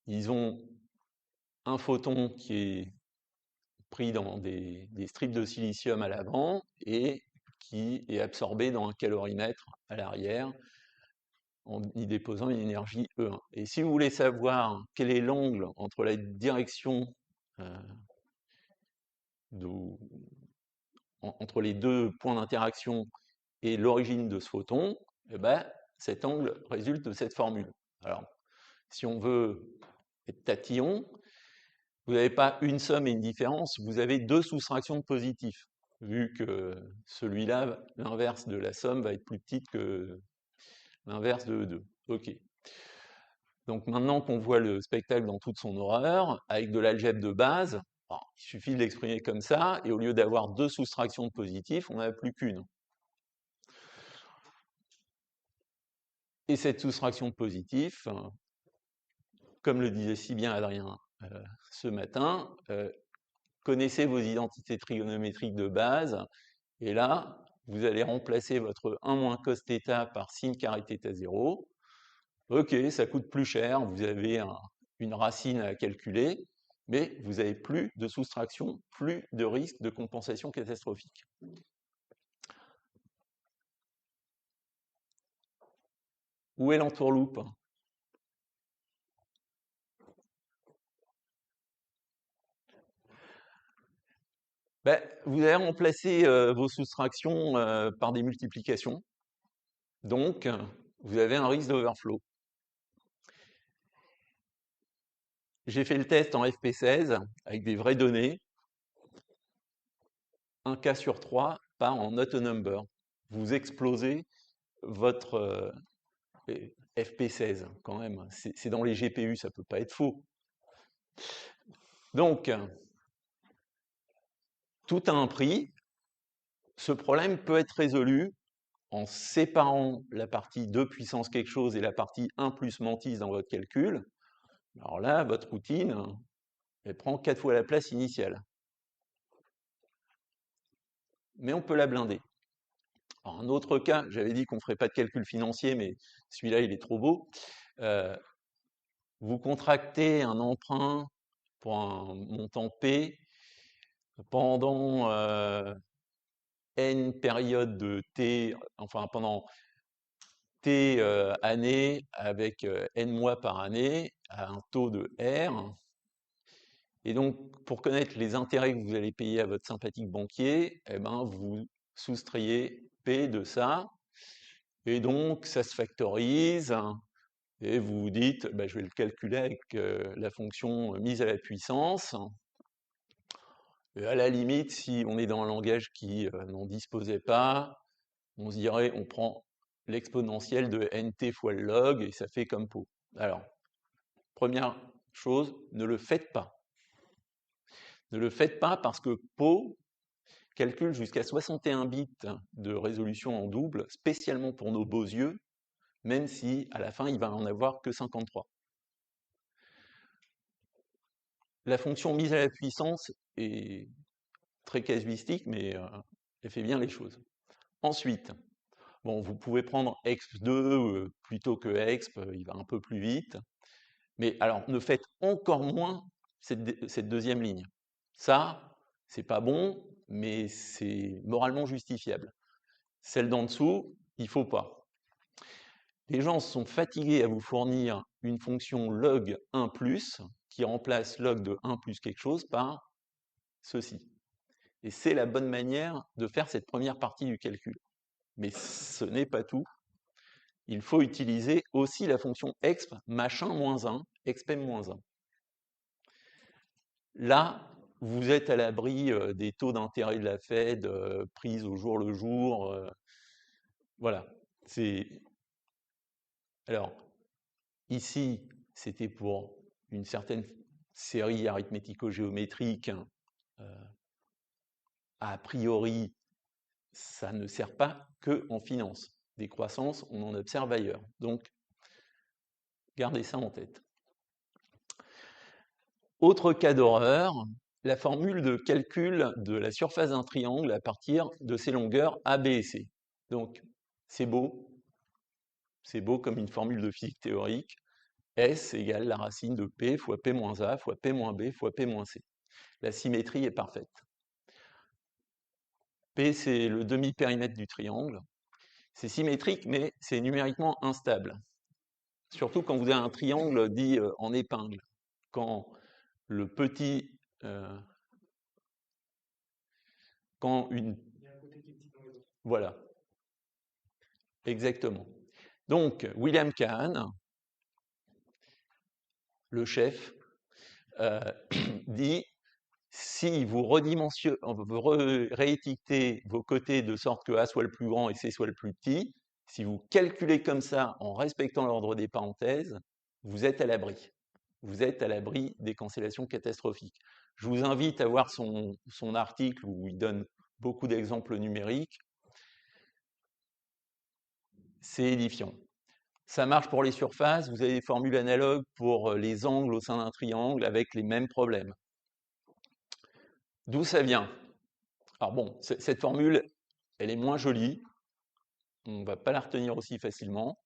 Ils ont un photon qui est pris dans des strips de silicium à l'avant et qui est absorbé dans un calorimètre à l'arrière en y déposant une énergie E1. Et si vous voulez savoir quel est l'angle entre la direction entre les deux points d'interaction et l'origine de ce photon, eh ben, cet angle résulte de cette formule. Alors, si on veut être tatillon, vous n'avez pas une somme et une différence, vous avez deux soustractions de positifs, vu que celui-là, l'inverse de la somme, va être plus petite que l'inverse de E2. Ok. Donc maintenant qu'on voit le spectacle dans toute son horreur, avec de l'algèbre de base, il suffit de l'exprimer comme ça, et au lieu d'avoir deux soustractions de positifs, on n'a plus qu'une. Et cette soustraction de positifs, comme le disait si bien Adrien ce matin, connaissez vos identités trigonométriques de base, et là, vous allez remplacer votre 1 moins cos θ par sin carré θ 0. Ok, ça coûte plus cher, vous avez une racine à calculer, mais vous n'avez plus de soustraction, plus de risque de compensation catastrophique. Où est l'entourloupe? Ben, vous allez remplacer vos soustractions par des multiplications. Donc, vous avez un risque d'overflow. J'ai fait le test en FP16 avec des vraies données. Un cas sur 3 part en not a number. Vous explosez votre FP16 quand même. C'est dans les GPU, ça peut pas être faux. Donc, tout a un prix. Ce problème peut être résolu en séparant la partie 2 puissance quelque chose et la partie 1 plus mantis dans votre calcul. Alors là, votre routine, elle prend 4 fois la place initiale. mais on peut la blinder. Alors, un autre cas, j'avais dit qu'on ne ferait pas de calcul financier, mais celui-là, il est trop beau. Vous contractez un emprunt pour un montant P pendant N période de T, enfin pendant T années avec N mois par année à un taux de R. Et donc, pour connaître les intérêts que vous allez payer à votre sympathique banquier, eh ben, vous soustrayez P de ça. Et donc, ça se factorise. Et vous vous dites, bah, je vais le calculer avec la fonction mise à la puissance. Et à la limite, si on est dans un langage qui n'en disposait pas, on se dirait, on prend l'exponentielle de nt fois le log et ça fait comme Pau. Alors, première chose, ne le faites pas. Ne le faites pas parce que Pau calcule jusqu'à 61 bits de résolution en double, spécialement pour nos beaux yeux, même si à la fin il va en avoir que 53. La fonction mise à la puissance est très casuistique, mais elle fait bien les choses. Ensuite, bon, vous pouvez prendre exp2 plutôt que exp, il va un peu plus vite. Mais alors, ne faites encore moins cette deuxième ligne. Ça, c'est pas bon, mais c'est moralement justifiable. Celle d'en dessous, il faut pas. Les gens sont fatigués à vous fournir une fonction log 1 plus qui remplace log de 1 plus quelque chose par ceci. Et c'est la bonne manière de faire cette première partie du calcul. Mais ce n'est pas tout. Il faut utiliser aussi la fonction exp machin moins 1, expem moins 1. Là, vous êtes à l'abri des taux d'intérêt de la Fed prises au jour le jour. Voilà. Alors, ici, c'était pour une certaine série arithmético-géométrique. A priori, ça ne sert pas que en finance. Des croissances, on en observe ailleurs. Donc, gardez ça en tête. Autre cas d'horreur, la formule de calcul de la surface d'un triangle à partir de ses longueurs A, B et C. Donc, c'est beau comme une formule de physique théorique. S égale la racine de P fois P moins A fois P moins B fois P moins C. La symétrie est parfaite. P, c'est le demi-périmètre du triangle. C'est symétrique, mais c'est numériquement instable. Surtout quand vous avez un triangle dit en épingle. Quand le petit... quand une... Voilà, exactement. Donc, William Kahan, le chef, dit si vous réétiquetez vos côtés de sorte que A soit le plus grand et C soit le plus petit, si vous calculez comme ça en respectant l'ordre des parenthèses, vous êtes à l'abri. Vous êtes à l'abri des cancellations catastrophiques. Je vous invite à voir son article où il donne beaucoup d'exemples numériques. C'est édifiant. Ça marche pour les surfaces, vous avez des formules analogues pour les angles au sein d'un triangle avec les mêmes problèmes. D'où ça vient? Alors bon, cette formule, elle est moins jolie, on ne va pas la retenir aussi facilement,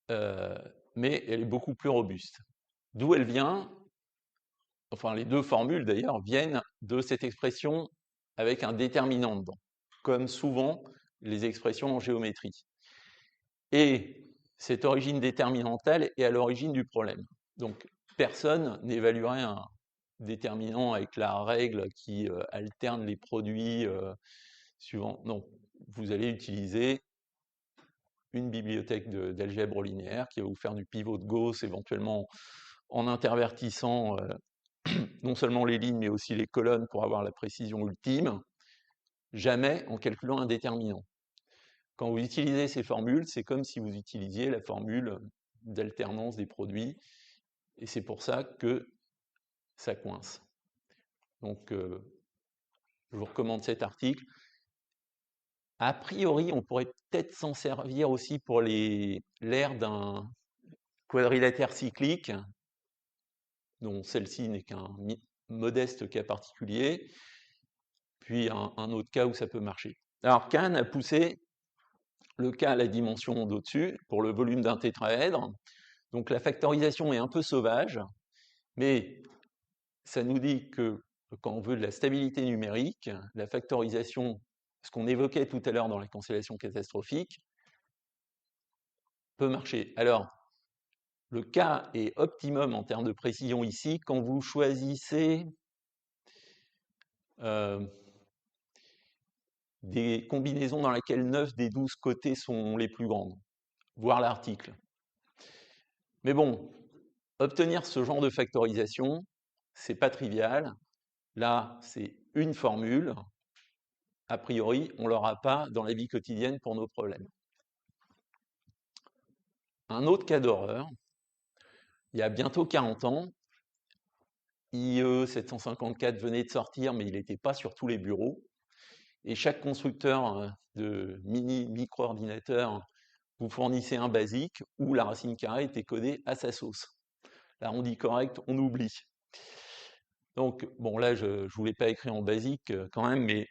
mais elle est beaucoup plus robuste. D'où elle vient? Enfin, les deux formules d'ailleurs viennent de cette expression avec un déterminant dedans, comme souvent les expressions en géométrie. Et cette origine déterminantale est à l'origine du problème. Donc, personne n'évaluerait un déterminant avec la règle qui alterne les produits suivant. Non, vous allez utiliser une bibliothèque d'algèbre linéaire qui va vous faire du pivot de Gauss, éventuellement en intervertissant non seulement les lignes, mais aussi les colonnes pour avoir la précision ultime, jamais en calculant un déterminant. Quand vous utilisez ces formules, c'est comme si vous utilisiez la formule d'alternance des produits, et c'est pour ça que ça coince. Donc, je vous recommande cet article. A priori, on pourrait peut-être s'en servir aussi pour l'aire d'un quadrilatère cyclique, dont celle-ci n'est qu'un modeste cas particulier, puis un autre cas où ça peut marcher. Alors Kahn a poussé le cas à la dimension d'au-dessus pour le volume d'un tétraèdre. Donc la factorisation est un peu sauvage, mais ça nous dit que quand on veut de la stabilité numérique, la factorisation, ce qu'on évoquait tout à l'heure dans la constellation catastrophique, peut marcher. Alors, le cas est optimum en termes de précision ici quand vous choisissez des combinaisons dans lesquelles 9 des 12 côtés sont les plus grandes, voire l'article. Mais bon, obtenir ce genre de factorisation, c'est pas trivial. Là, c'est une formule. A priori, on ne l'aura pas dans la vie quotidienne pour nos problèmes. Un autre cas d'horreur, il y a bientôt 40 ans, IE 754 venait de sortir, mais il n'était pas sur tous les bureaux. Et chaque constructeur de micro-ordinateur vous fournissait un basique où la racine carrée était codée à sa sauce. L'arrondi correct, on oublie. Donc, bon, là, je ne vous l'ai pas écrit en basique quand même, mais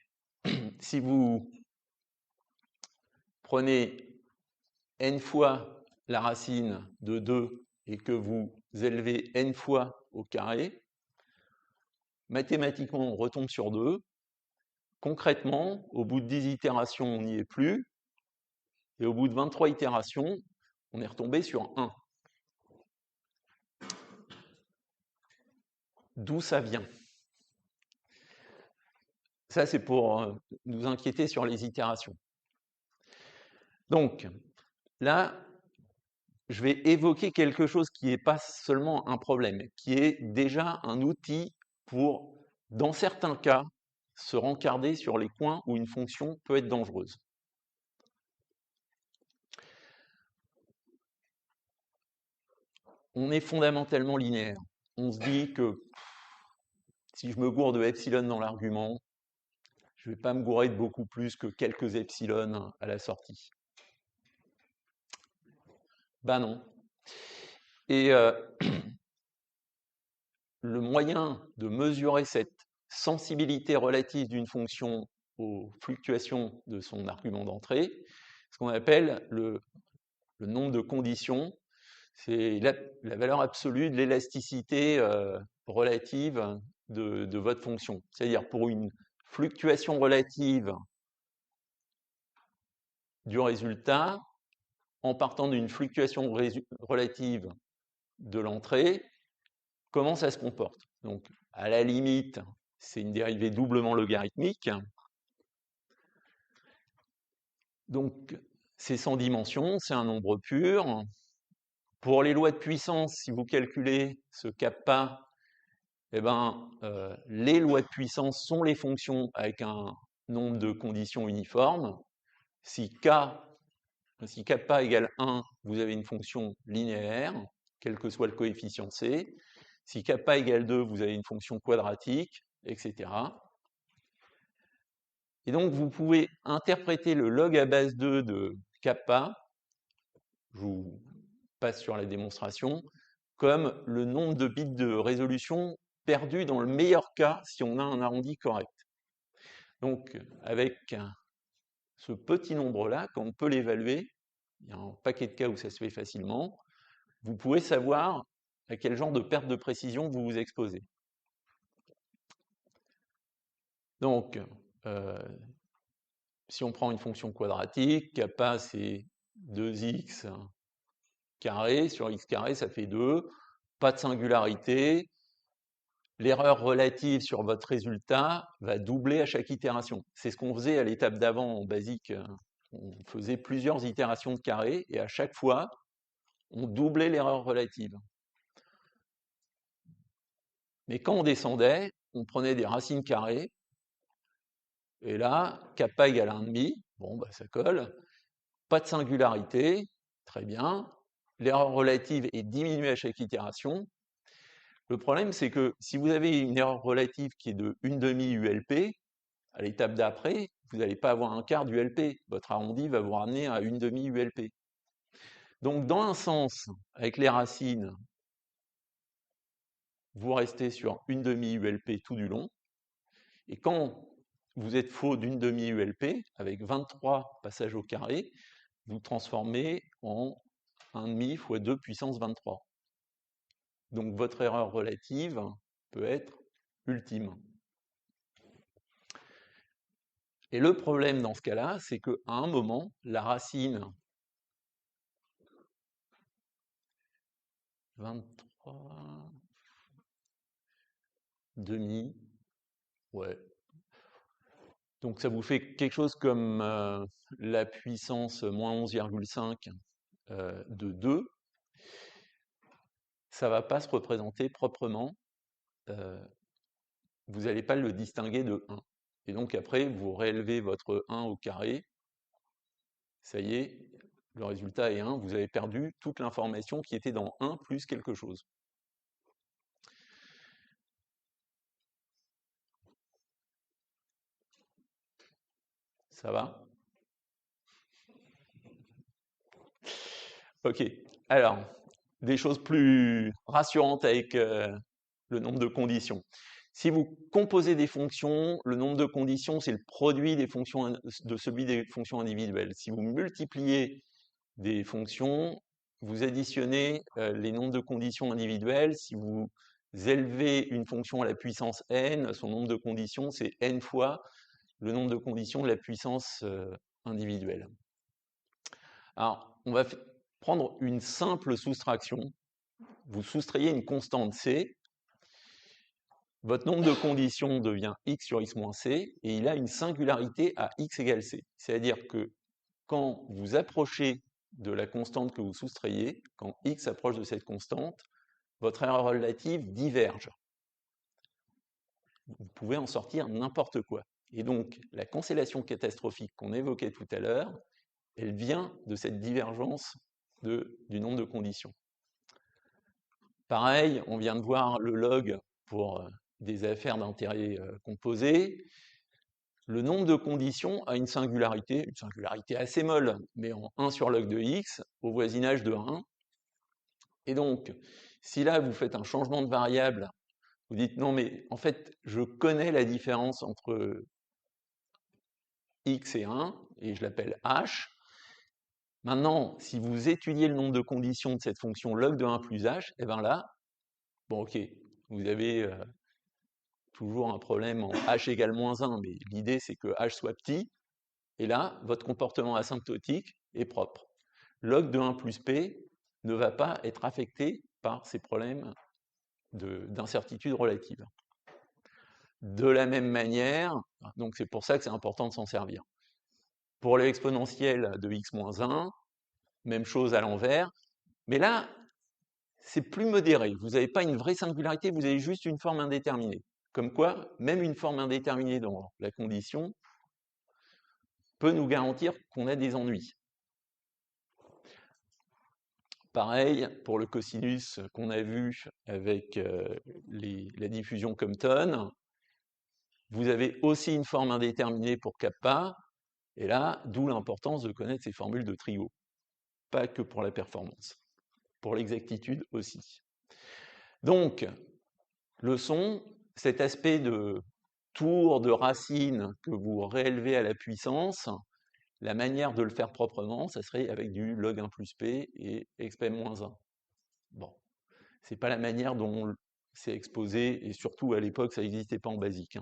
si vous prenez n fois la racine de 2 et que vous élevez n fois au carré, mathématiquement, on retombe sur 2. Concrètement, au bout de 10 itérations, on n'y est plus. Et au bout de 23 itérations, on est retombé sur 1. D'où ça vient? Ça, c'est pour nous inquiéter sur les itérations. Donc, là, je vais évoquer quelque chose qui n'est pas seulement un problème, qui est déjà un outil pour, dans certains cas, se rencarder sur les coins où une fonction peut être dangereuse. On est fondamentalement linéaire. On se dit que si je me gourde de epsilon dans l'argument, je ne vais pas me gourer de beaucoup plus que quelques epsilon à la sortie. Ben non. Et le moyen de mesurer cette sensibilité relative d'une fonction aux fluctuations de son argument d'entrée, ce qu'on appelle le nombre de conditions, c'est la valeur absolue de l'élasticité relative de votre fonction. C'est-à-dire pour une fluctuation relative du résultat, en partant d'une fluctuation relative de l'entrée, comment ça se comporte? Donc, à la limite, c'est une dérivée doublement logarithmique. Donc, c'est sans dimension, c'est un nombre pur. Pour les lois de puissance, si vous calculez ce kappa, eh ben, les lois de puissance sont les fonctions avec un nombre de conditions uniformes. Si kappa égale 1, vous avez une fonction linéaire, quel que soit le coefficient c. Si kappa égale 2, vous avez une fonction quadratique, etc. Et donc, vous pouvez interpréter le log à base 2 de kappa, je vous passe sur la démonstration, comme le nombre de bits de résolution perdus dans le meilleur cas si on a un arrondi correct. Donc, avec ce petit nombre-là, quand on peut l'évaluer, il y a un paquet de cas où ça se fait facilement, vous pouvez savoir à quel genre de perte de précision vous vous exposez. Donc, si on prend une fonction quadratique, kappa c'est 2x carré, sur x carré ça fait 2, pas de singularité, l'erreur relative sur votre résultat va doubler à chaque itération. C'est ce qu'on faisait à l'étape d'avant en basique, on faisait plusieurs itérations de carré, et à chaque fois, on doublait l'erreur relative. Mais quand on descendait, on prenait des racines carrées, et là, kappa égale 1,5, bon, bah, ça colle. Pas de singularité, très bien. L'erreur relative est diminuée à chaque itération. Le problème, c'est que si vous avez une erreur relative qui est de 1/2 ULP, à l'étape d'après, vous n'allez pas avoir un quart d'ULP. Votre arrondi va vous ramener à 1/2 ULP. Donc, dans un sens, avec les racines, vous restez sur 1/2 ULP tout du long. Et quand vous êtes faux d'une demi-ULP, avec 23 passages au carré, vous transformez en 1,5 fois 2 puissance 23. Donc votre erreur relative peut être ultime. Et le problème dans ce cas-là, c'est qu'à un moment, la racine 23 demi, ouais. Donc ça vous fait quelque chose comme la puissance moins 11,5 de 2. Ça ne va pas se représenter proprement. Vous n'allez pas le distinguer de 1. Et donc après, vous réélevez votre 1 au carré. Ça y est, le résultat est 1. Vous avez perdu toute l'information qui était dans 1 plus quelque chose. Ça va? Ok. Alors, des choses plus rassurantes avec le nombre de conditions. Si vous composez des fonctions, le nombre de conditions, c'est le produit des fonctions de celui des fonctions individuelles. Si vous multipliez des fonctions, vous additionnez les nombres de conditions individuelles. Si vous élevez une fonction à la puissance n, son nombre de conditions, c'est n fois le nombre de conditions de la puissance individuelle. Alors, on va prendre une simple soustraction. Vous soustrayez une constante c, votre nombre de conditions devient x sur x moins c, et il a une singularité à x égale c. C'est-à-dire que quand vous approchez de la constante que vous soustrayez, quand x approche de cette constante, votre erreur relative diverge. Vous pouvez en sortir n'importe quoi. Et donc, la cancellation catastrophique qu'on évoquait tout à l'heure, elle vient de cette divergence du nombre de conditions. Pareil, on vient de voir le log pour des affaires d'intérêt composé. Le nombre de conditions a une singularité assez molle, mais en 1 sur log de x, au voisinage de 1. Et donc, si là, vous faites un changement de variable, vous dites, non, mais en fait, je connais la différence entre x et 1, et je l'appelle h. Maintenant, si vous étudiez le nombre de conditions de cette fonction log de 1 plus h, et bien là, bon, ok, vous avez toujours un problème en h égale moins 1, mais l'idée, c'est que h soit petit, et là, votre comportement asymptotique est propre. Log de 1 plus p ne va pas être affecté par ces problèmes d'incertitude relative. De la même manière, donc c'est pour ça que c'est important de s'en servir. Pour l'exponentielle de x-1, même chose à l'envers, mais là, c'est plus modéré. Vous n'avez pas une vraie singularité, vous avez juste une forme indéterminée. Comme quoi, même une forme indéterminée dans la condition peut nous garantir qu'on a des ennuis. Pareil pour le cosinus qu'on a vu avec la diffusion Compton. Vous avez aussi une forme indéterminée pour kappa, et là, d'où l'importance de connaître ces formules de trio. Pas que pour la performance, pour l'exactitude aussi. Donc, leçon, cet aspect de tour de racine que vous réélevez à la puissance, la manière de le faire proprement, ça serait avec du log 1 plus p et exp-1. Bon, c'est pas la manière dont c'est exposé, et surtout à l'époque, ça n'existait pas en basique.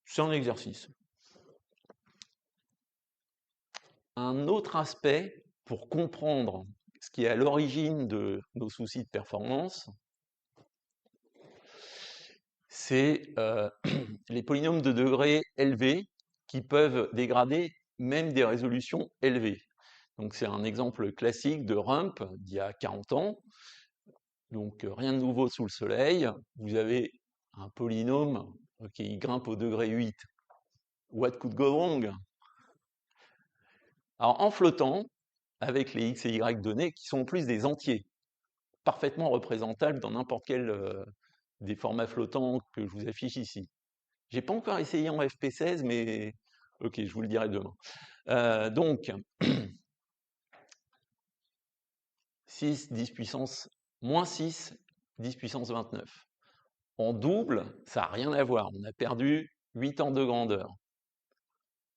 C'est un exercice. Un autre aspect pour comprendre ce qui est à l'origine de nos soucis de performance, c'est les polynômes de degré élevé qui peuvent dégrader même des résolutions élevées. Donc c'est un exemple classique de Rump d'il y a 40 ans. Donc rien de nouveau sous le soleil. Vous avez un polynôme qui grimpe au degré 8. What could go wrong? Alors en flottant, avec les x et y donnés, qui sont en plus des entiers, parfaitement représentables dans n'importe quel des formats flottants que je vous affiche ici. J'ai pas encore essayé en FP16, mais ok, je vous le dirai demain. Donc, 6, 10 puissance, moins 6, 10 puissance 29. En double, ça n'a rien à voir. On a perdu 8 ordres de grandeur.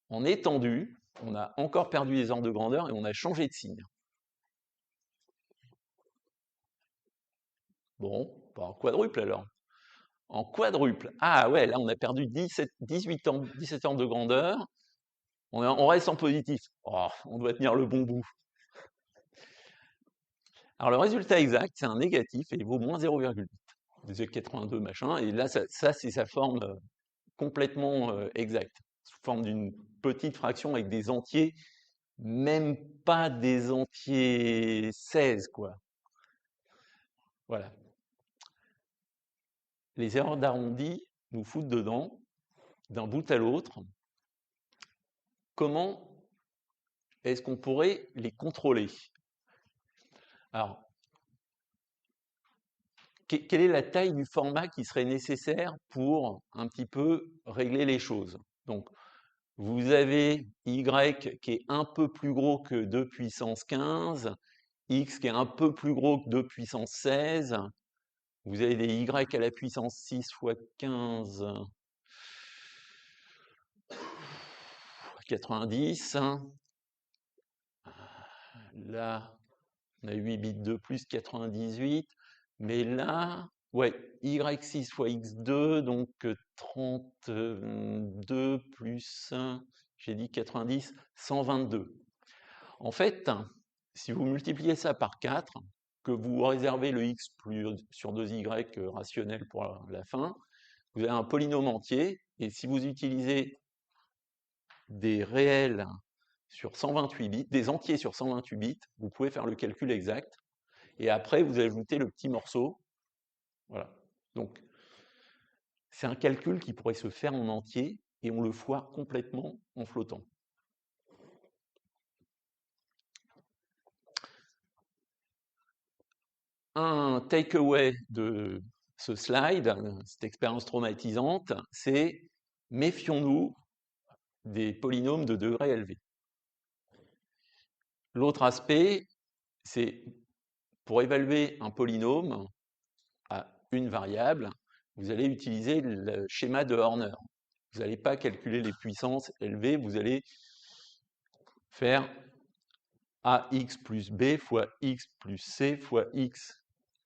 En étendu, on a encore perdu des ordres de grandeur et on a changé de signe. Bon, pas en quadruple alors. En quadruple, ah ouais, là on a perdu 18 ans, 17 ordres de grandeur. On reste en positif. Oh, on doit tenir le bon bout. Alors le résultat exact, c'est un négatif et il vaut moins 0,8. Des 82 machin, et là ça c'est sa forme complètement exacte, sous forme d'une petite fraction avec des entiers, même pas des entiers 16 quoi. Voilà. Les erreurs d'arrondi nous foutent dedans, d'un bout à l'autre. Comment est-ce qu'on pourrait les contrôler? Alors, quelle est la taille du format qui serait nécessaire pour un petit peu régler les choses? Donc, vous avez y qui est un peu plus gros que 2 puissance 15, x qui est un peu plus gros que 2 puissance 16. Vous avez des y à la puissance 6 fois 15, 90. Là, on a 8 bits de plus, 98. Mais là, ouais, y6 fois x2, donc 32 plus, j'ai dit 90, 122. En fait, si vous multipliez ça par 4, que vous réservez le x plus sur 2y rationnel pour la fin, vous avez un polynôme entier, et si vous utilisez des réels sur 128 bits, des entiers sur 128 bits, vous pouvez faire le calcul exact, et après vous ajoutez le petit morceau. Voilà. Donc, c'est un calcul qui pourrait se faire en entier, et on le foire complètement en flottant. Un takeaway de ce slide, cette expérience traumatisante, c'est méfions-nous des polynômes de degré élevé. L'autre aspect, c'est pour évaluer un polynôme à une variable, vous allez utiliser le schéma de Horner. Vous n'allez pas calculer les puissances élevées, vous allez faire ax plus b fois x plus c fois x.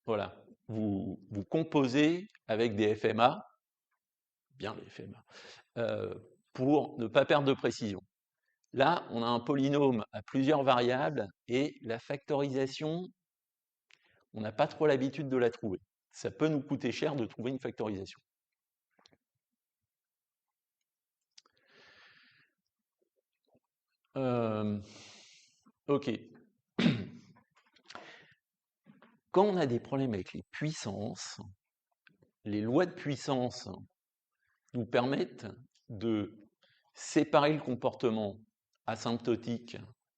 Voilà. Vous composez avec des FMA, bien les FMA, pour ne pas perdre de précision. Là, on a un polynôme à plusieurs variables et la factorisation, on n'a pas trop l'habitude de la trouver. Ça peut nous coûter cher de trouver une factorisation. Ok. Quand on a des problèmes avec les puissances, les lois de puissance nous permettent de séparer le comportement asymptotique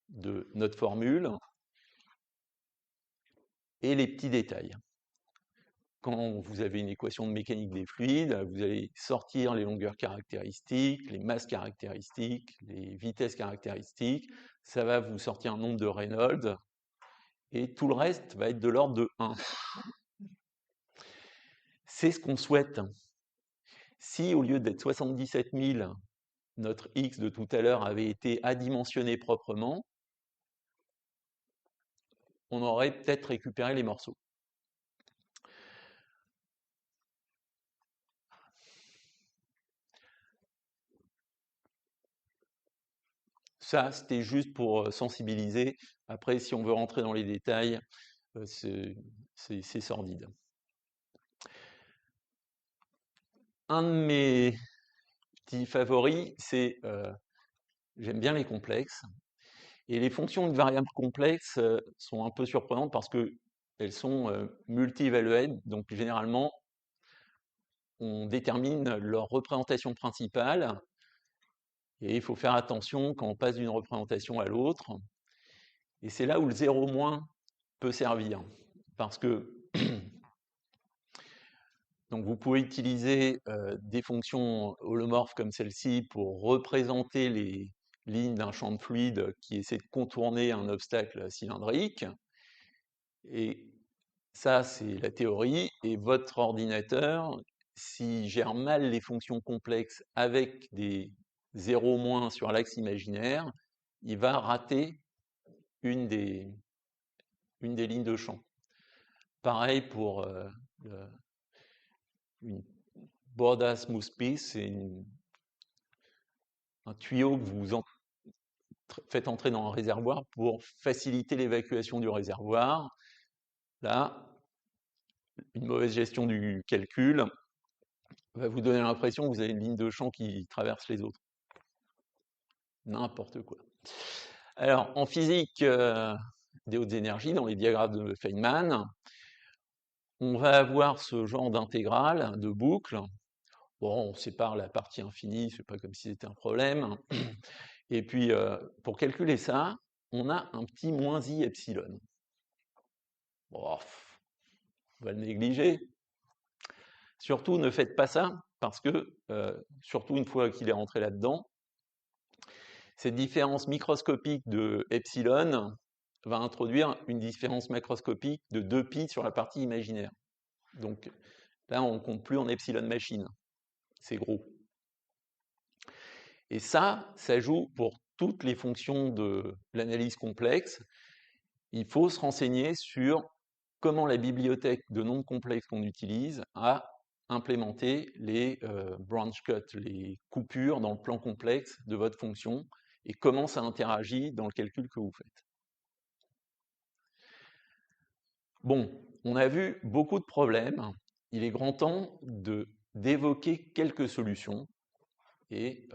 de notre formule et les petits détails. Quand vous avez une équation de mécanique des fluides, vous allez sortir les longueurs caractéristiques, les masses caractéristiques, les vitesses caractéristiques, ça va vous sortir un nombre de Reynolds, et tout le reste va être de l'ordre de 1. C'est ce qu'on souhaite. Si au lieu d'être 77 000, notre x de tout à l'heure avait été adimensionné proprement, on aurait peut-être récupéré les morceaux. Ça, c'était juste pour sensibiliser. Après, si on veut rentrer dans les détails, c'est sordide. Un de mes petits favoris, c'est j'aime bien les complexes. Et les fonctions de variables complexes sont un peu surprenantes parce qu'elles sont multi-évaluables. Donc, généralement, on détermine leur représentation principale. Et il faut faire attention quand on passe d'une représentation à l'autre. Et c'est là où le 0- peut servir. Parce que donc vous pouvez utiliser des fonctions holomorphes comme celle-ci pour représenter les lignes d'un champ de fluide qui essaie de contourner un obstacle cylindrique. Et ça, c'est la théorie. Et votre ordinateur, s'il gère mal les fonctions complexes avec des 0 moins sur l'axe imaginaire, il va rater une des lignes de champ. Pareil pour une Borda Smooth Piece, c'est un tuyau que vous faites entrer dans un réservoir pour faciliter l'évacuation du réservoir. Là, une mauvaise gestion du calcul va vous donner l'impression que vous avez une ligne de champ qui traverse les autres. N'importe quoi. Alors, en physique des hautes énergies, dans les diagrammes de Feynman, on va avoir ce genre d'intégrale, de boucle. Bon, on sépare la partie infinie, c'est pas comme si c'était un problème. Et puis, pour calculer ça, on a un petit moins i epsilon. Bon, on va le négliger. Surtout, ne faites pas ça, parce que, surtout une fois qu'il est rentré là-dedans, cette différence microscopique de epsilon va introduire une différence macroscopique de 2pi sur la partie imaginaire. Donc là, on ne compte plus en epsilon machine. C'est gros. Et ça joue pour toutes les fonctions de l'analyse complexe. Il faut se renseigner sur comment la bibliothèque de nombres complexes qu'on utilise a implémenté les branch cuts, les coupures dans le plan complexe de votre fonction, et comment ça interagit dans le calcul que vous faites. Bon, on a vu beaucoup de problèmes. Il est grand temps d'évoquer quelques solutions. Et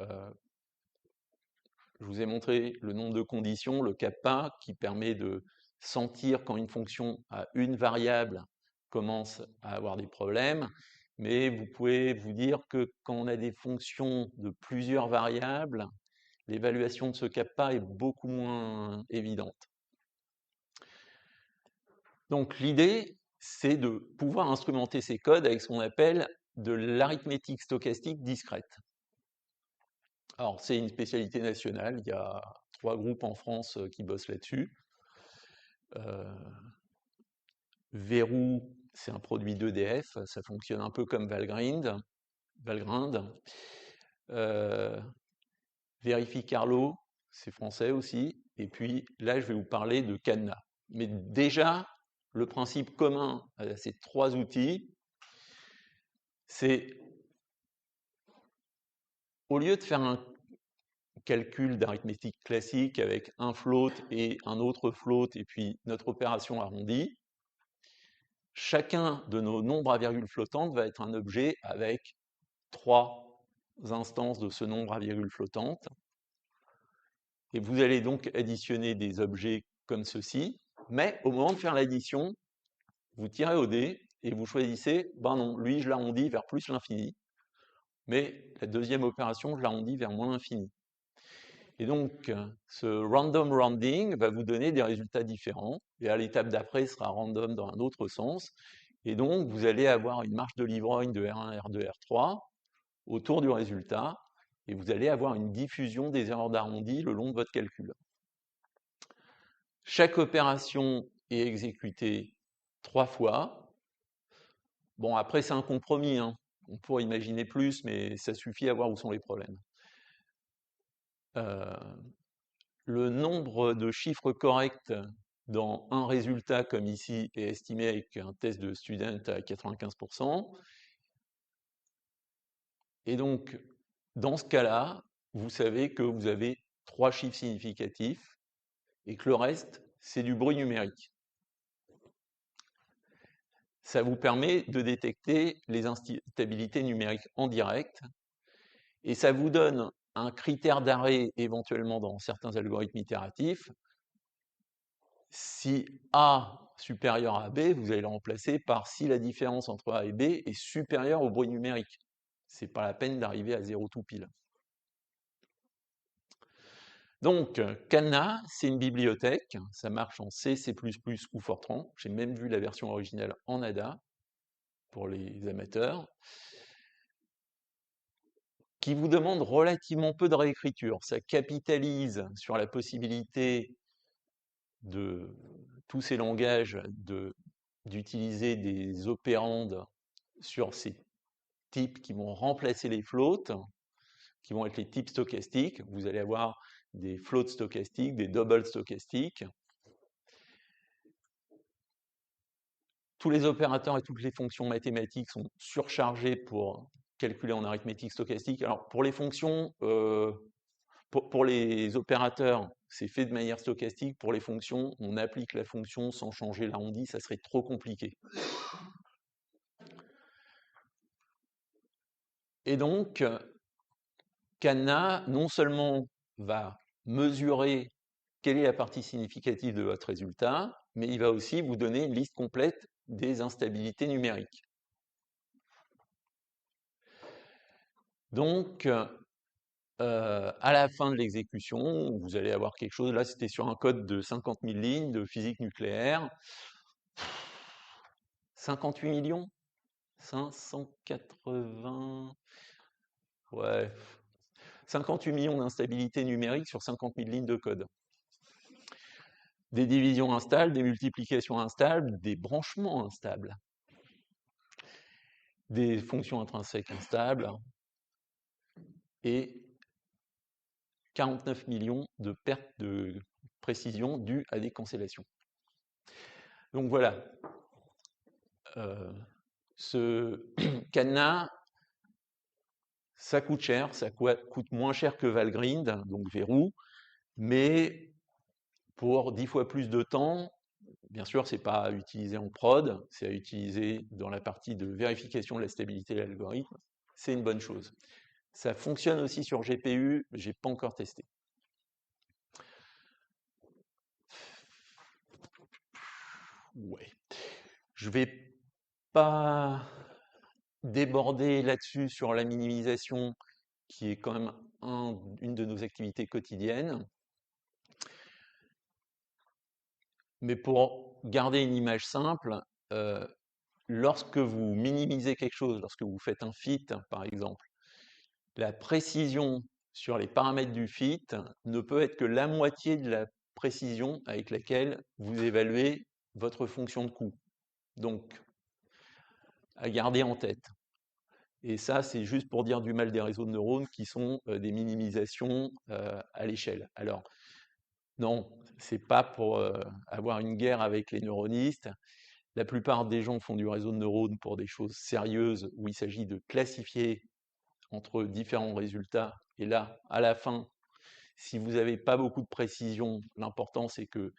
je vous ai montré le nombre de conditions, le kappa, qui permet de sentir quand une fonction à une variable commence à avoir des problèmes. Mais vous pouvez vous dire que quand on a des fonctions de plusieurs variables, l'évaluation de ce kappa est beaucoup moins évidente. Donc l'idée, c'est de pouvoir instrumenter ces codes avec ce qu'on appelle de l'arithmétique stochastique discrète. Alors c'est une spécialité nationale, il y a 3 groupes en France qui bossent là-dessus. Verrou, c'est un produit d'EDF, ça fonctionne un peu comme Valgrind. Verificarlo, c'est français aussi. Et puis là, je vais vous parler de Cadenas. Mais déjà, le principe commun à ces 3 outils, c'est au lieu de faire un calcul d'arithmétique classique avec un float et un autre float et puis notre opération arrondie, chacun de nos nombres à virgule flottante va être un objet avec 3 instances de ce nombre à virgule flottante. Et vous allez donc additionner des objets comme ceci, mais au moment de faire l'addition, vous tirez au dé et vous choisissez, ben non, lui je l'arrondis vers plus l'infini, mais la deuxième opération, je l'arrondis vers moins l'infini. Et donc, ce random rounding va vous donner des résultats différents, et à l'étape d'après, il sera random dans un autre sens, et donc vous allez avoir une marge de l'ivrogne de R1, R2, R3 autour du résultat, et vous allez avoir une diffusion des erreurs d'arrondi le long de votre calcul. Chaque opération est exécutée 3 fois. Bon, après, c'est un compromis, hein. On pourrait imaginer plus, mais ça suffit à voir où sont les problèmes. Le nombre de chiffres corrects dans un résultat comme ici est estimé avec un test de student à 95%. Et donc, dans ce cas-là, vous savez que vous avez 3 chiffres significatifs et que le reste, c'est du bruit numérique. Ça vous permet de détecter les instabilités numériques en direct et ça vous donne un critère d'arrêt éventuellement dans certains algorithmes itératifs. Si A supérieur à B, vous allez le remplacer par si la différence entre A et B est supérieure au bruit numérique. C'est pas la peine d'arriver à 0 tout pile. Donc, Cadenas, c'est une bibliothèque, ça marche en C, C++ ou Fortran. J'ai même vu la version originale en ADA, pour les amateurs, qui vous demande relativement peu de réécriture. Ça capitalise sur la possibilité de tous ces langages d'utiliser des opérandes sur ces types qui vont remplacer les floats, qui vont être les types stochastiques. Vous allez avoir des floats stochastiques, des doubles stochastiques. Tous les opérateurs et toutes les fonctions mathématiques sont surchargés pour calculer en arithmétique stochastique. Alors pour les fonctions, pour les opérateurs, c'est fait de manière stochastique. Pour les fonctions, on applique la fonction sans changer l'arrondi, ça serait trop compliqué. Et donc, Cadenas, non seulement va mesurer quelle est la partie significative de votre résultat, mais il va aussi vous donner une liste complète des instabilités numériques. Donc, à la fin de l'exécution, vous allez avoir quelque chose, là c'était sur un code de 50 000 lignes de physique nucléaire. 58 millions 580... Ouais. 58 millions d'instabilités numériques sur 50 000 lignes de code. Des divisions instables, des multiplications instables, des branchements instables, des fonctions intrinsèques instables, et 49 millions de pertes de précision dues à des cancellations. Donc voilà, ce cadenas, ça coûte cher, ça coûte moins cher que Valgrind, donc verrou, mais pour 10 fois plus de temps. Bien sûr, c'est pas à utiliser en prod, c'est à utiliser dans la partie de vérification de la stabilité de l'algorithme. C'est une bonne chose. Ça fonctionne aussi sur GPU, j'ai pas encore testé. Ouais. Je vais pas déborder là-dessus sur la minimisation, qui est quand même une de nos activités quotidiennes. Mais pour garder une image simple, lorsque vous minimisez quelque chose, lorsque vous faites un fit, par exemple, la précision sur les paramètres du fit ne peut être que la moitié de la précision avec laquelle vous évaluez votre fonction de coût. Donc, à garder en tête. Et ça, c'est juste pour dire du mal des réseaux de neurones qui sont des minimisations à l'échelle. Alors, non, c'est pas pour avoir une guerre avec les neuronistes. La plupart des gens font du réseau de neurones pour des choses sérieuses où il s'agit de classifier entre différents résultats. Et là, à la fin, si vous n'avez pas beaucoup de précision, l'important c'est que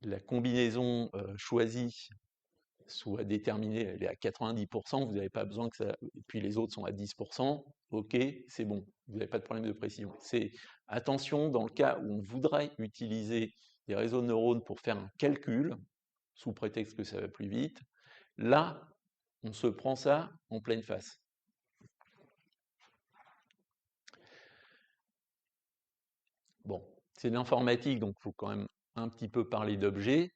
la combinaison choisie soit déterminée, elle est à 90%, vous n'avez pas besoin que ça, et puis les autres sont à 10%, ok, c'est bon, vous n'avez pas de problème de précision. C'est attention dans le cas où on voudrait utiliser des réseaux de neurones pour faire un calcul, sous prétexte que ça va plus vite, là, on se prend ça en pleine face. Bon, c'est de l'informatique, donc il faut quand même un petit peu parler d'objets.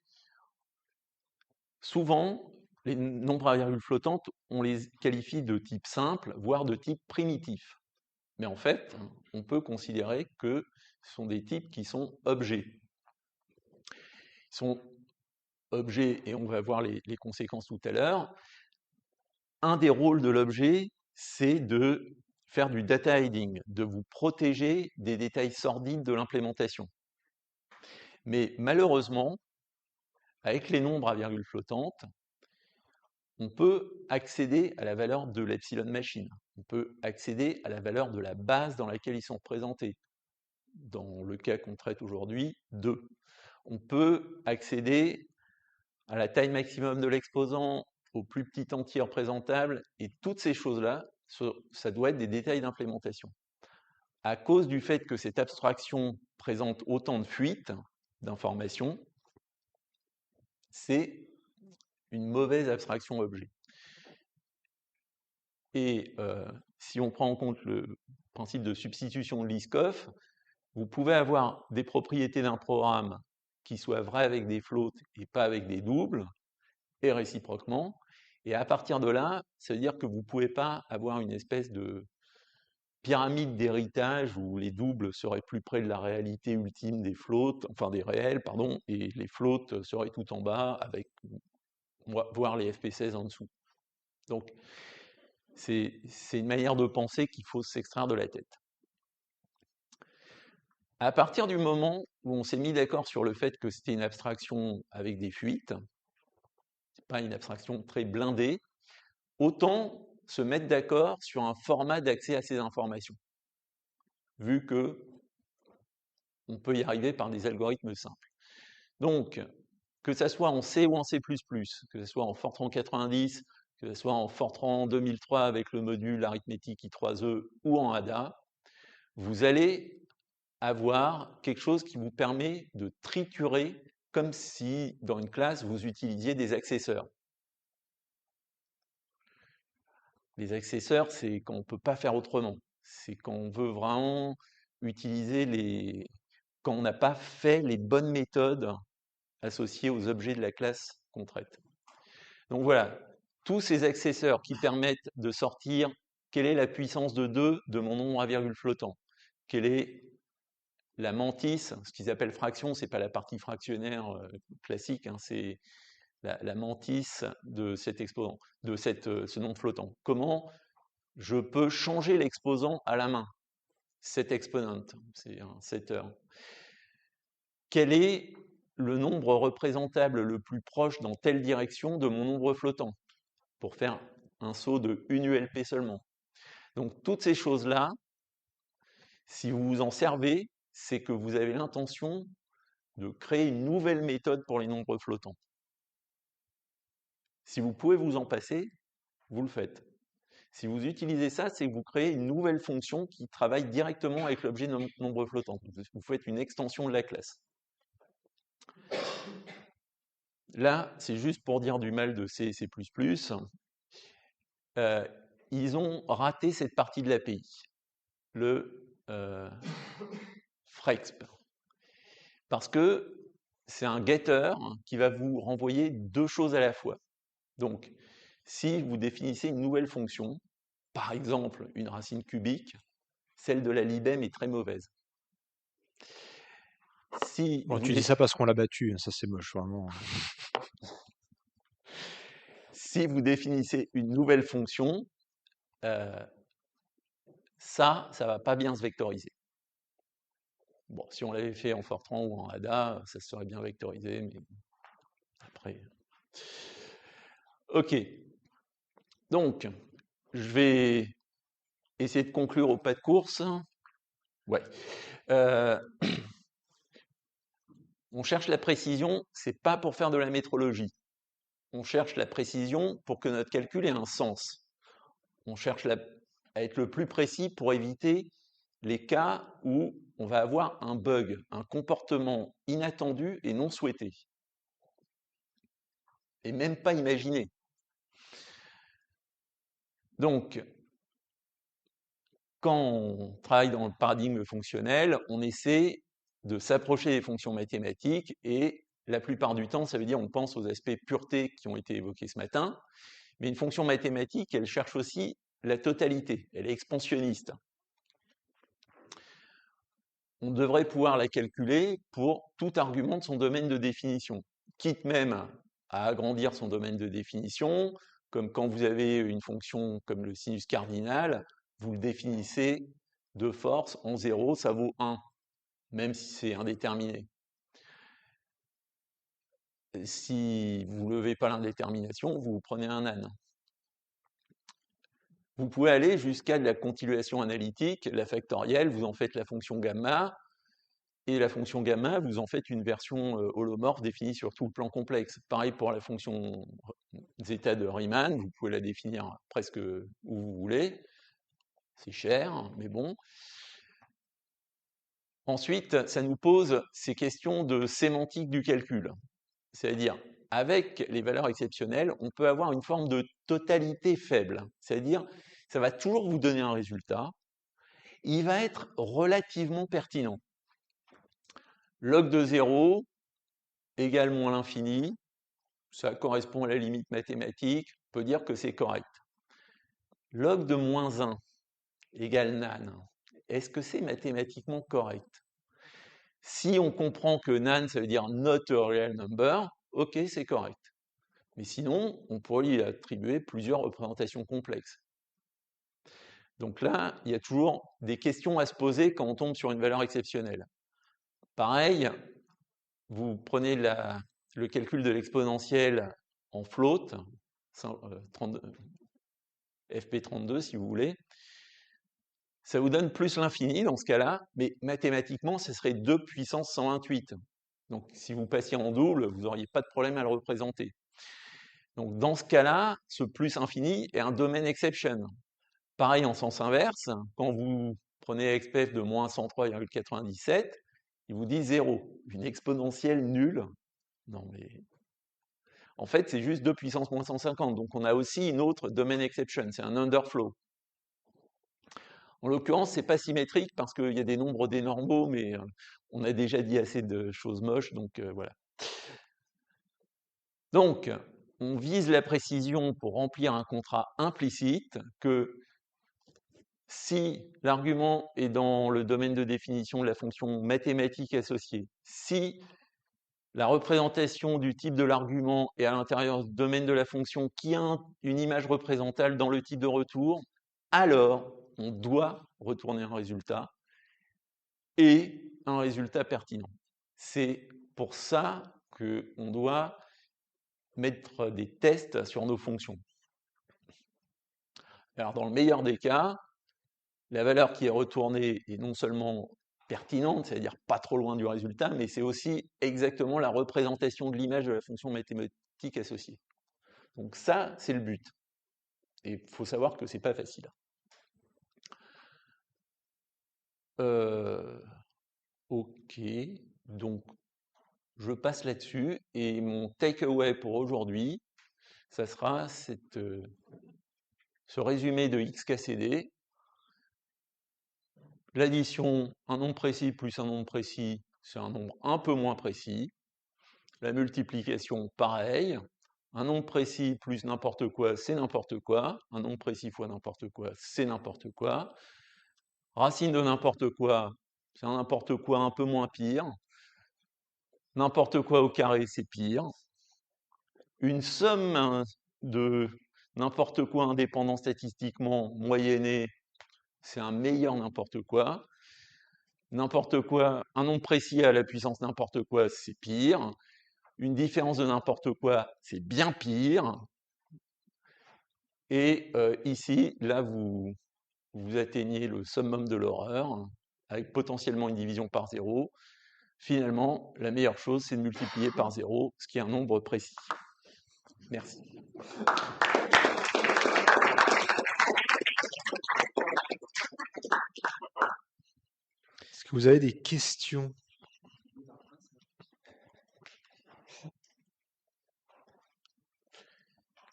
Souvent, les nombres à virgule flottante, on les qualifie de type simple, voire de type primitif. Mais en fait, on peut considérer que ce sont des types qui sont objets. Ils sont objets, et on va voir les conséquences tout à l'heure. Un des rôles de l'objet, c'est de faire du data hiding, de vous protéger des détails sordides de l'implémentation. Mais malheureusement, avec les nombres à virgule flottante, on peut accéder à la valeur de l'epsilon machine. On peut accéder à la valeur de la base dans laquelle ils sont représentés. Dans le cas qu'on traite aujourd'hui, 2. On peut accéder à la taille maximum de l'exposant, au plus petit entier représentable, et toutes ces choses-là, ça doit être des détails d'implémentation. À cause du fait que cette abstraction présente autant de fuites d'informations, c'est une mauvaise abstraction objet. Et si on prend en compte le principe de substitution de Liskov, vous pouvez avoir des propriétés d'un programme qui soient vraies avec des floats et pas avec des doubles, et réciproquement. Et à partir de là, ça veut dire que vous ne pouvez pas avoir une espèce de pyramide d'héritage où les doubles seraient plus près de la réalité ultime des floats, enfin des réels, pardon, et les floats seraient tout en bas avec voire les FP16 en dessous. Donc, c'est une manière de penser qu'il faut s'extraire de la tête. À partir du moment où on s'est mis d'accord sur le fait que c'était une abstraction avec des fuites, c'est pas une abstraction très blindée, autant se mettre d'accord sur un format d'accès à ces informations, vu que on peut y arriver par des algorithmes simples. Donc, que ça soit en C ou en C++, que ce soit en Fortran 90, que ce soit en Fortran 2003 avec le module arithmétique I3E ou en ADA, vous allez avoir quelque chose qui vous permet de triturer comme si, dans une classe, vous utilisiez des accesseurs. Les accesseurs, c'est quand on ne peut pas faire autrement. C'est quand on veut vraiment utiliser les... quand on n'a pas fait les bonnes méthodes associées aux objets de la classe qu'on traite. Donc voilà, tous ces accesseurs qui permettent de sortir quelle est la puissance de 2 de mon nombre à virgule flottant, quelle est la mantis, ce qu'ils appellent fraction, c'est pas la partie fractionnaire classique, hein, c'est la mantis de cet exposant, de ce nombre flottant. Comment je peux changer l'exposant à la main, set exponent, c'est un setter. Quel est le nombre représentable le plus proche dans telle direction de mon nombre flottant, pour faire un saut de une ULP seulement. Donc toutes ces choses-là, si vous vous en servez, c'est que vous avez l'intention de créer une nouvelle méthode pour les nombres flottants. Si vous pouvez vous en passer, vous le faites. Si vous utilisez ça, c'est que vous créez une nouvelle fonction qui travaille directement avec l'objet nombre flottant. Vous faites une extension de la classe. Là, c'est juste pour dire du mal de C et C++. Ils ont raté cette partie de l'API, le Frexp. Parce que c'est un getter qui va vous renvoyer deux choses à la fois. Donc, si vous définissez une nouvelle fonction, par exemple une racine cubique, celle de la libem est très mauvaise. Si Bon, vous tu dis ça parce qu'on l'a battu, ça c'est moche, vraiment. Si vous définissez une nouvelle fonction, ça va pas bien se vectoriser. Bon, si on l'avait fait en Fortran ou en ADA, ça serait bien vectorisé, mais après... Ok. Donc, je vais essayer de conclure au pas de course. Ouais. On cherche la précision, c'est pas pour faire de la métrologie. On cherche la précision pour que notre calcul ait un sens. On cherche à être le plus précis pour éviter les cas où on va avoir un bug, un comportement inattendu et non souhaité. Et même pas imaginé. Donc, quand on travaille dans le paradigme fonctionnel, on essaie de s'approcher des fonctions mathématiques et la plupart du temps, ça veut dire on pense aux aspects pureté qui ont été évoqués ce matin, mais une fonction mathématique, elle cherche aussi la totalité, elle est expansionniste. On devrait pouvoir la calculer pour tout argument de son domaine de définition, quitte même à agrandir son domaine de définition, comme quand vous avez une fonction comme le sinus cardinal, vous le définissez de force en 0, ça vaut 1, même si c'est indéterminé. Si vous ne levez pas l'indétermination, vous prenez un âne. Vous pouvez aller jusqu'à de la continuation analytique, la factorielle, vous en faites la fonction gamma, et la fonction gamma, vous en faites une version holomorphe définie sur tout le plan complexe. Pareil pour la fonction zeta de Riemann, vous pouvez la définir presque où vous voulez. C'est cher, mais bon. Ensuite, ça nous pose ces questions de sémantique du calcul. C'est-à-dire, avec les valeurs exceptionnelles, on peut avoir une forme de totalité faible. C'est-à-dire, ça va toujours vous donner un résultat. Il va être relativement pertinent. Log de 0 égale moins l'infini, ça correspond à la limite mathématique, on peut dire que c'est correct. Log de moins 1 égale nan, est-ce que c'est mathématiquement correct? Si on comprend que nan, ça veut dire not a real number, ok, c'est correct. Mais sinon, on pourrait y attribuer plusieurs représentations complexes. Donc là, il y a toujours des questions à se poser quand on tombe sur une valeur exceptionnelle. Pareil, vous prenez le calcul de l'exponentielle en float, FP32 si vous voulez, ça vous donne plus l'infini dans ce cas-là, mais mathématiquement, ce serait 2 puissance 128. Donc si vous passiez en double, vous n'auriez pas de problème à le représenter. Donc dans ce cas-là, ce plus infini est un domaine exception. Pareil en sens inverse, quand vous prenez XPF de moins 103,97, il vous dit 0, une exponentielle nulle. Non mais en fait, c'est juste 2 puissance moins 150, donc on a aussi une autre domaine exception, c'est un underflow. En l'occurrence, c'est pas symétrique parce qu'il y a des nombres dénormaux, mais on a déjà dit assez de choses moches, donc voilà. Donc, on vise la précision pour remplir un contrat implicite que si l'argument est dans le domaine de définition de la fonction mathématique associée, si la représentation du type de l'argument est à l'intérieur du domaine de la fonction qui a une image représentable dans le type de retour, alors on doit retourner un résultat et un résultat pertinent. C'est pour ça qu'on doit mettre des tests sur nos fonctions. Alors dans le meilleur des cas, la valeur qui est retournée est non seulement pertinente, c'est-à-dire pas trop loin du résultat, mais c'est aussi exactement la représentation de l'image de la fonction mathématique associée. Donc ça, c'est le but. Et il faut savoir que c'est pas facile. Ok, donc je passe là-dessus et mon takeaway pour aujourd'hui, ça sera ce résumé de XKCD. L'addition, un nombre précis plus un nombre précis, c'est un nombre un peu moins précis. La multiplication, pareil. Un nombre précis plus n'importe quoi, c'est n'importe quoi. Un nombre précis fois n'importe quoi, c'est n'importe quoi. Racine de n'importe quoi, c'est un n'importe quoi un peu moins pire. N'importe quoi au carré, c'est pire. Une somme de n'importe quoi indépendant statistiquement moyenné, c'est un meilleur n'importe quoi. N'importe quoi, un nombre précis à la puissance n'importe quoi, c'est pire. Une différence de n'importe quoi, c'est bien pire. Et ici, là, vous atteignez le summum de l'horreur, avec potentiellement une division par 0. Finalement, la meilleure chose, c'est de multiplier par 0, ce qui est un nombre précis. Merci. Est-ce que vous avez des questions?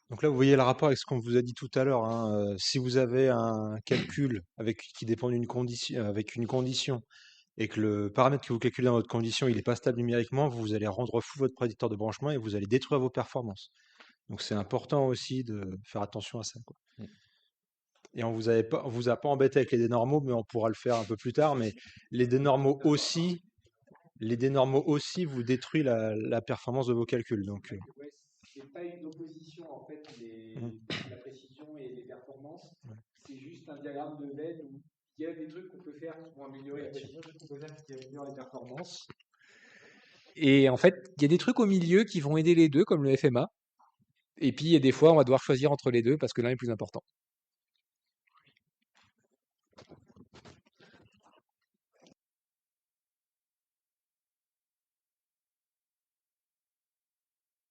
Donc là, vous voyez le rapport avec ce qu'on vous a dit tout à l'heure, hein. Si vous avez un calcul qui dépend d'une condition, avec une condition, et que le paramètre que vous calculez dans votre condition, il n'est pas stable numériquement, vous allez rendre fou votre prédicteur de branchement et vous allez détruire vos performances. Donc c'est important aussi de faire attention à ça, quoi. Et on vous a pas embêté avec les dénormaux, mais on pourra le faire un peu plus tard. Mais les dénormaux aussi vous détruisent la performance de vos calculs. Donc Ouais, c'est pas une opposition en fait, la précision et les performances. C'est juste un diagramme de Venn où il y a des trucs qu'on peut faire qui vont améliorer la précision, des trucs qu'on peut faire qui améliorent les performances. Et en fait, il y a des trucs au milieu qui vont aider les deux, comme le FMA. Et puis, il y a des fois, on va devoir choisir entre les deux parce que l'un est plus important.